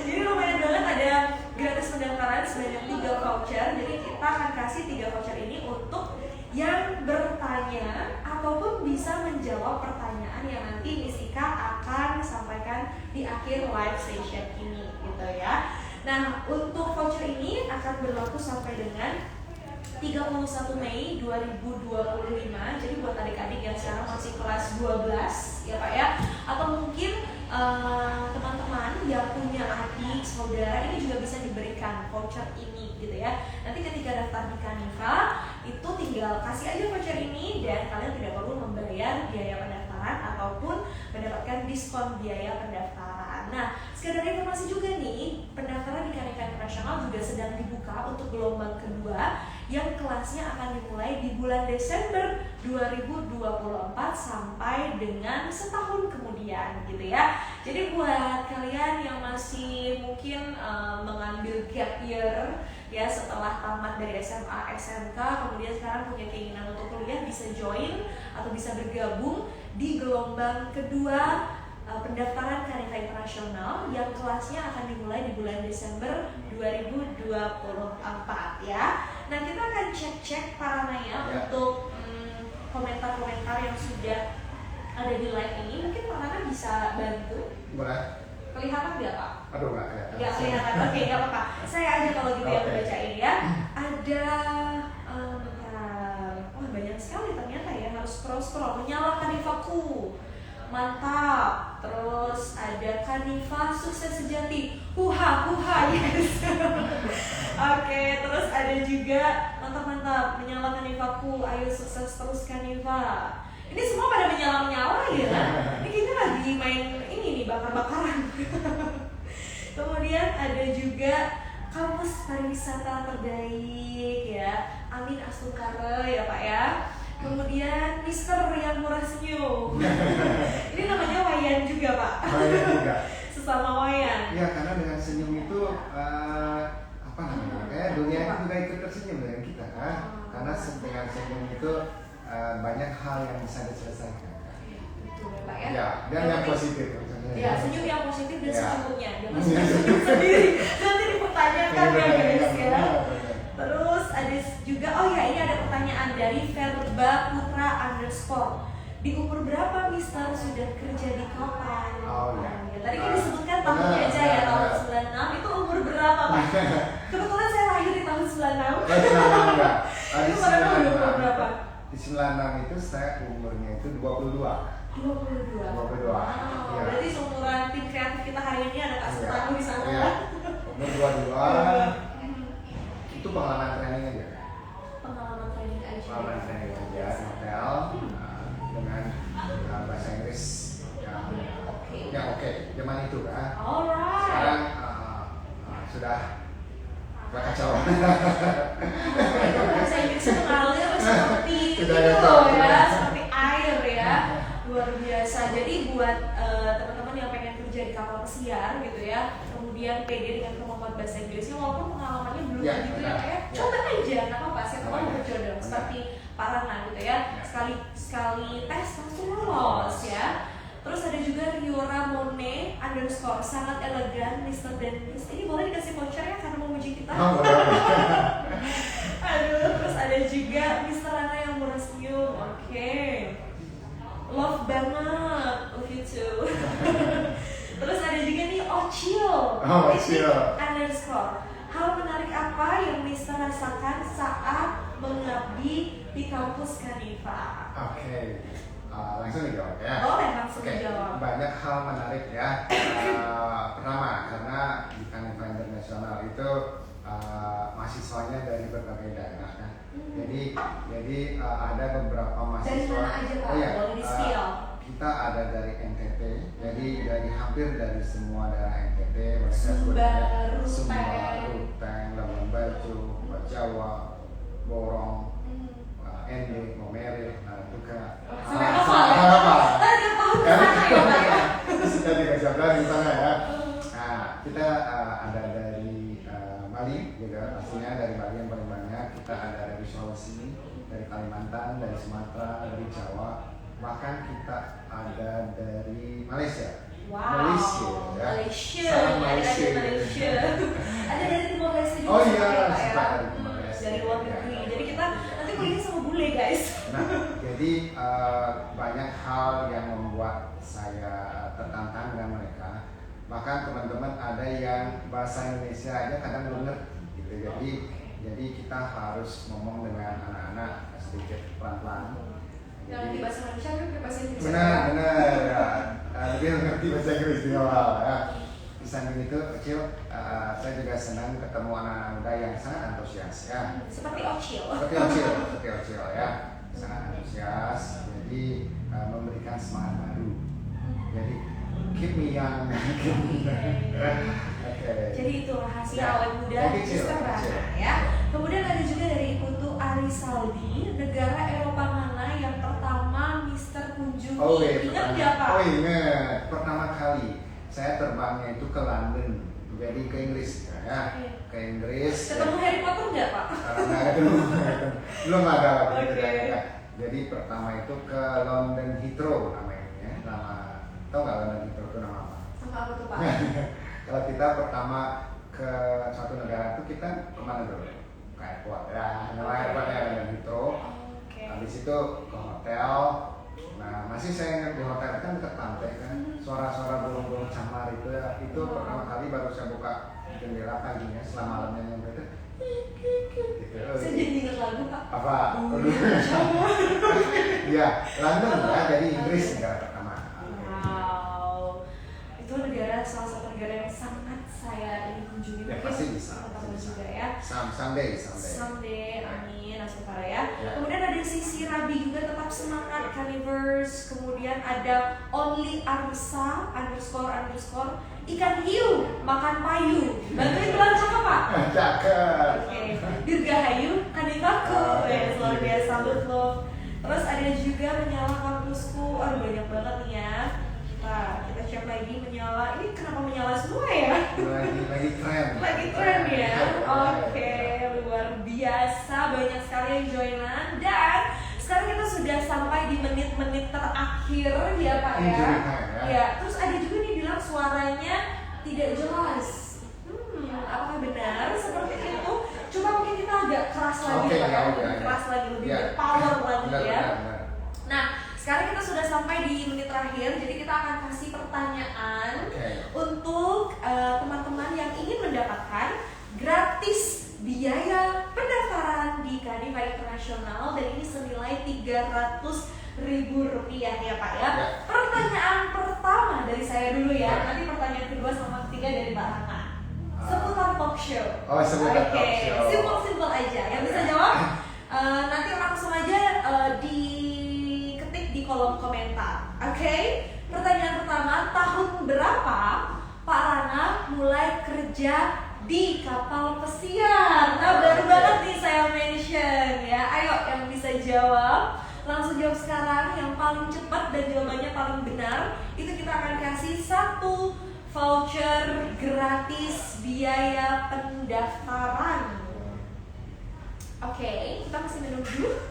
Jadi lumayan banget, ada gratis pendaftaran sebanyak 3 voucher. Jadi kita akan kasih 3 voucher ini untuk yang bertanya ataupun bisa menjawab pertanyaan yang nanti Miss Ika akan sampaikan di akhir live session ini gitu ya. Nah, untuk voucher ini akan berlaku sampai dengan 31 Mei 2025. Jadi buat adik-adik yang sekarang masih kelas 12 ya Pak ya, atau mungkin teman-teman yang punya adik, saudara, ini juga bisa diberikan voucher ini gitu ya. Nanti ketika daftar di Kanika itu tinggal kasih aja voucher ini dan kalian tidak perlu membayar biaya pendaftaran ataupun mendapatkan diskon biaya pendaftaran. Nah, sekedar informasi juga nih, pendaftaran di Kanika Internasional juga sedang dibuka untuk gelombang kedua yang kelasnya akan dimulai di bulan Desember 2024 sampai dengan setahun kemudian gitu ya. Jadi buat kalian yang masih mungkin mengambil gap year ya setelah tamat dari SMA, SMK, kemudian sekarang punya keinginan untuk kuliah, bisa join atau bisa bergabung di gelombang kedua pendaftaran Kanika Internasional yang kelasnya akan dimulai di bulan Desember 2024 ya. Nah, kita akan cek-cek Paranaya untuk komentar-komentar yang sudah ada di live ini. Mungkin Parana bisa bantu. Boleh. Kelihatan nggak Pak? Aduh, nggak kelihatan. Nggak kelihatan. Oke, nggak apa-apa. Saya aja kalau gitu yang bacain ya. Ada bentar. Wah, banyak sekali ternyata ya, harus scroll, menyala Kanifaku, mantap. Terus ada Kanifa sukses sejati, huha, yes. Oke, terus ada juga mantap, menyala Kanifaku, ayo sukses terus Kanifa. Ini semua pada menyala ya. Ini kita lagi main ini nih, bakar-bakaran. Kemudian ada juga kampus pariwisata terbaik ya, Amin Astungkare ya Pak ya. Kemudian Mister yang murah senyum. Ini namanya Wayan juga Pak. Wayan juga. Sesama Wayan. Iya, karena dengan senyum itu apa namanya? Kayak dunia itu juga ikut tersenyum dengan kita kan. Karena dengan senyum itu banyak hal yang bisa diselesaikan. Betul Pak ya. Ya, dan yang positif. Ya, senyum yang positif dan secukupnya. Jangan senyum sendiri. Nanti dipertanyakan ya guys ya. Terus ada juga, oh ya ini ada pertanyaan dari Verba Putra _ di umur berapa Mister sudah kerja di kapal? Oh ya. Tadi kan disebutkan tahunnya aja ya, tahun 96. Itu umur berapa Pak? Kebetulan saya lahir di tahun 96. Enggak. Itu pada umur berapa? Di 96 itu saya umurnya itu 22. 22. Wow. Ya. Berarti seumuran tim kreatif kita hari ini ada Kak Sultanu di sana. Iya. Umur 22. Itu pengalaman training aja. Pengalaman training aja. Pengalaman training aja di hotel dengan bahasa Inggris yang oke. Zaman itu kan. Alright. Sekarang sudah kacau. Bahasa Inggrisnya mengalir seperti itu ya, seperti air ya. Luar biasa. Jadi buat teman-teman yang pengen kerja di kapal pesiar gitu ya, kemudian pede dengan kemampuan bahasa Inggrisnya, walaupun pengalamannya belum gitu ya, kayak coba aja, nggak apa-apa. Siapa tahu berjodoh seperti Pak Rana gitu ya. Sekali tes langsung lolos ya. Terus ada juga Riora Mone _ sangat elegan Mr. dan Miss. Ini boleh dikasih voucher ya karena memuji kita. Aduh, terus ada juga Mr. Rana yang murah senyum. Oke. Love banget, love you too. Terus ada juga nih Ochil _ hal menarik apa yang Mister rasakan saat mengabdi di kampus Kanifa? Oke. Langsung dijawab ya. Boleh langsung dijawab. Banyak hal menarik ya. Pertama, karena di Kanifa Internasional itu mahasiswanya dari berbagai daerah kan. Jadi ada beberapa mahasiswa. Dari mana aja Pak? Boleh di-spill. Kita ada dari NTT, jadi dari hampir dari semua daerah NTT. Sumbar, Ruteng, Labuan Bajo, Jawa, Borong, ND, Momere, Duka. Sudah dikasih di sana ya. Nah, kita ada dari Bali juga, pastinya dari Bali yang paling banyak. Kita ada dari Sulawesi, dari Kalimantan, dari Sumatera, dari Jawa, bahkan kita ada dari Malaysia. Wow. Malaysia. Ada dari Timor Leste juga. Oh iya, ya, dari Timor Leste. Dari luar negeri. Jadi kita nanti kuliah sama bule guys. Nah, jadi banyak hal yang membuat saya tertantang dengan mereka. Bahkan teman-teman ada yang bahasa Indonesia aja kadang belum ngerti gitu. Jadi kita harus ngomong dengan anak-anak sedikit pelan-pelan. Yang di bahasa Indonesia kan bahasa Inggris. Benar ya. Lebih mengerti bahasa Inggris di awal ya. Di samping itu kecil, saya juga senang ketemu anak-anak muda yang sangat antusias ya. Seperti Ochil ya, sangat antusias. Jadi memberikan semangat baru. Jadi keep me young. Okay. Jadi itu rahasia awet muda Mister Rana ya. Kemudian ada juga dari Putu Arisaldi, negara Eropa mana yang pertama Mister kunjungi? Ingat nggak Pak? Oh ingat, pertama kali saya terbangnya itu ke London, jadi ke Inggris ya. Ke Inggris. Ketemu Harry Potter nggak Pak? Belum ada lagi. Jadi pertama itu ke London Heathrow namanya. Tahu nggak London Heathrow itu nama apa? Sama apa tuh Pak? Kalau kita pertama ke suatu negara itu kita kemana dulu? Ke airport ya, nama airportnya London Heathrow. Habis itu ke hotel. Nah masih saya ingat di hotel kan dekat pantai kan, suara-suara burung-burung camar itu pertama kali baru saya buka jendela paginya setelah malamnya nyampe itu. Gitu. Saya jadi ingat lagu Pak. Apa? Iya, London ya, jadi Inggris negara pertama. Wow, itu salah satu negara yang sangat saya ingin kunjungi. Ya, pasti bisa. Juga ya. Someday. Amin, Asmara ya. Ya. Kemudian ada sisi Rabi juga, tetap semangat Carnivores. Kemudian ada Only Arsa _ ikan hiu makan payu. Bantuin bilang cakep Pak. Cakep. Oke. Dirgahayu kanibaku. Luar biasa loh. Terus ada juga menyala kampusku. Aduh banyak banget nih ya. Nah, kita cek lagi menyala. Ini kenapa menyala semua ya? Lagi tren. Lagi tren ya. Oke, luar biasa, banyak sekali yang joinan. Dan sekarang kita sudah sampai di menit-menit terakhir ya Pak ya. Ya, terus ada juga nih bilang suaranya tidak jelas. Apakah benar seperti itu? Coba mungkin kita agak keras lagi Pak ya, lebih keras lagi, lebih power lagi ya. Nah, sekarang kita sudah sampai di menit terakhir, jadi kita akan kasih pertanyaan untuk teman-teman yang ingin mendapatkan gratis biaya pendaftaran di Kaniva Internasional, dan ini senilai Rp300.000 ya Pak ya. Pertanyaan pertama dari saya dulu ya, nanti pertanyaan kedua sama ketiga dari Mbak Rana. Seputar talk show. Seputar talk show. Simpel aja. Yang bisa jawab nanti langsung aja diketik di kolom komentar. Oke? Pertanyaan pertama, tahun berapa Pak Rana mulai kerja di kapal pesiar? Nah, baru banget nih saya mention ya. Ayo yang bisa jawab, langsung jawab sekarang. Yang paling cepat dan jawabannya paling benar, itu kita akan kasih 1 voucher gratis biaya pendaftaran. Oke, kita masih menunggu.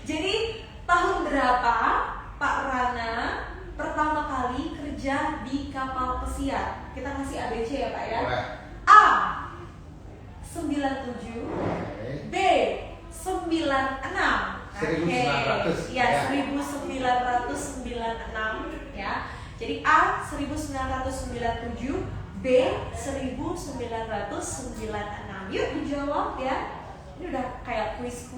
Jadi tahun berapa Pak Rana pertama kali kerja di kapal pesiar? Kita kasih ABC ya Pak ya. A 97, B 96. 1900. Ya, 1996 ya. Jadi A 1997, B 1996. Yuk dijawab ya. Ini udah kayak kuis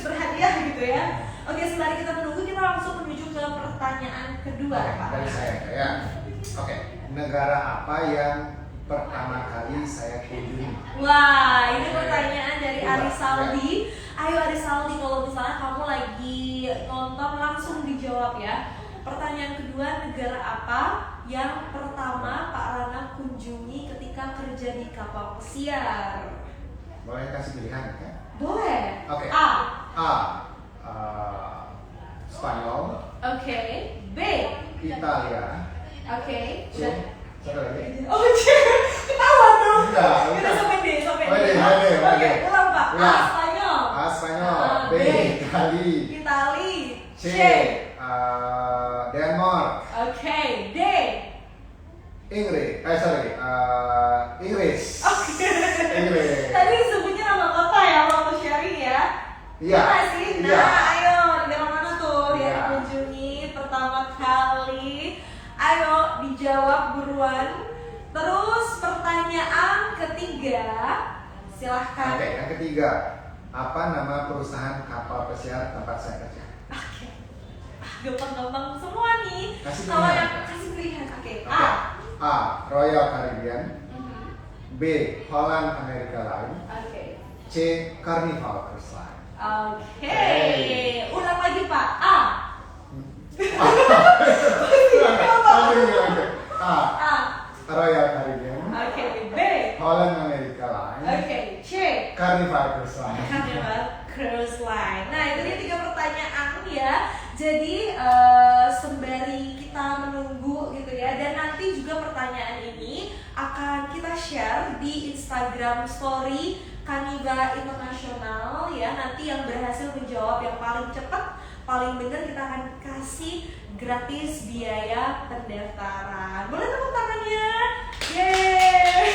berhadiah gitu ya. Oke, sembari kita menunggu, kita langsung menuju ke pertanyaan kedua Pak. Dari saya ya. Oke, negara apa yang pertama kali saya kunjungi? Wah, ini pertanyaan dari Arisaldi. Ayo Arisaldi, kalau misalnya kamu lagi nonton langsung dijawab ya. Pertanyaan kedua, negara apa yang pertama Pak Rana kunjungi ketika kerja di kapal pesiar? Boleh kasih pilihan ya? Boleh. Oke. A. Spanyol. Oke. B. Italia. Oke. C. Satu lagi. Oh, C. Ketahuan dong. Enggak. Kita sampai D. Oke, ulang Pak. A. Spanyol. A. Spanyol. B. Itali. C. Denmark. Oke. D. Inggris. Inggris. Tadi disebutnya nama kota ya waktu sharing ya. Iya. Sih? Nah, ayo negara mana tuh yang dikunjungi pertama kali? Ayo dijawab buruan. Terus pertanyaan ketiga, silahkan. Oke, yang ketiga, apa nama perusahaan kapal pesiar tempat saya kerja? Oke. Gampang-gampang semua nih. Kasih Kalau pilihan. yang kasih pilihan, oke. A. Royal Caribbean. Mhm. B. Holland America Line. Oke. C. Carnival Cruise Line. Oke. Ulang lagi Pak. A. A. Royal Caribbean. Oke. B. Holland America Line. Oke. C. Carnival Cruise Line. Carnival Cruise Line. Nah, itu dia 3 pertanyaan ya. Jadi sembari kita menunggu gitu ya, dan nanti juga pertanyaan ini akan kita share di Instagram Story Kaniva Internasional ya. Nanti yang berhasil menjawab yang paling cepat, paling benar, kita akan kasih gratis biaya pendaftaran. Boleh tepuk tangannya? Yeay!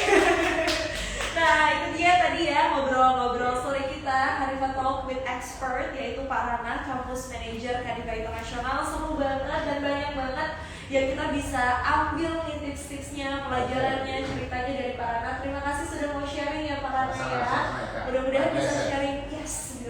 Nah, itu dia tadi ya ngobrol-ngobrol sore kita Kaniva Talk with Expert, yaitu Pak Rana, Campus Manager Kaniva Internasional. Seru banget dan banyak banget yang kita bisa ambil nih tips-tipsnya, pelajarannya, ceritanya dari Pak Rana. Terima kasih sudah mau sharing ya Pak Rana ya. Mudah-mudahan bisa sharing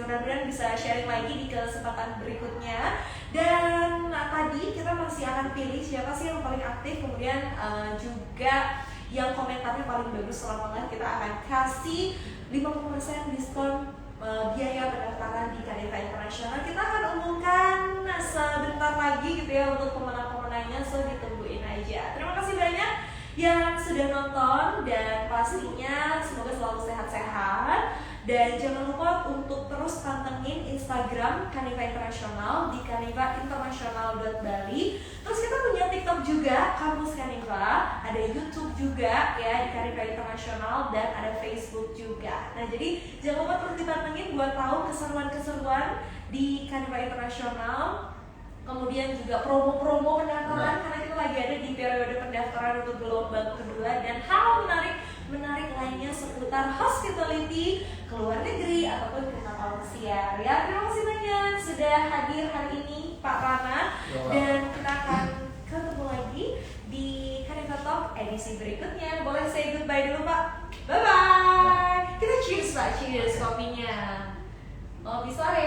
mudah-mudahan bisa sharing lagi di kesempatan berikutnya. Dan tadi kita masih akan pilih siapa sih yang paling aktif, kemudian juga yang komentarnya paling bagus selama live kita akan kasih 50% diskon biaya pendaftaran di Kaneva Internasional. Kita akan umumkan sebentar lagi gitu ya untuk pemenang-pemenangnya, so ditungguin aja. Terima kasih banyak yang sudah nonton dan pastinya semoga selalu sehat-sehat. Dan jangan lupa untuk terus pantengin Instagram Kaneva Internasional di kanevainternational.bali. Terus kita punya TikTok juga, Kampus Kaneva, ada YouTube juga ya di Kaneva Internasional, dan ada Facebook juga. Nah jadi jangan lupa terus dipantengin buat tahu keseruan-keseruan di Kaneva Internasional. Kemudian juga promo-promo pendaftaran, karena kita lagi ada di periode pendaftaran untuk gelombang kedua, dan hal menarik lainnya seputar hospitality ke luar negeri ataupun ke kapal pesiar ya. Terima kasih banyak sudah hadir hari ini Pak Rana, dan kita akan ketemu lagi di Kaneva Talk edisi berikutnya. Boleh say goodbye dulu Pak? Bye bye. Kita cheers Pak, cheers kopinya. Oh bisa ya.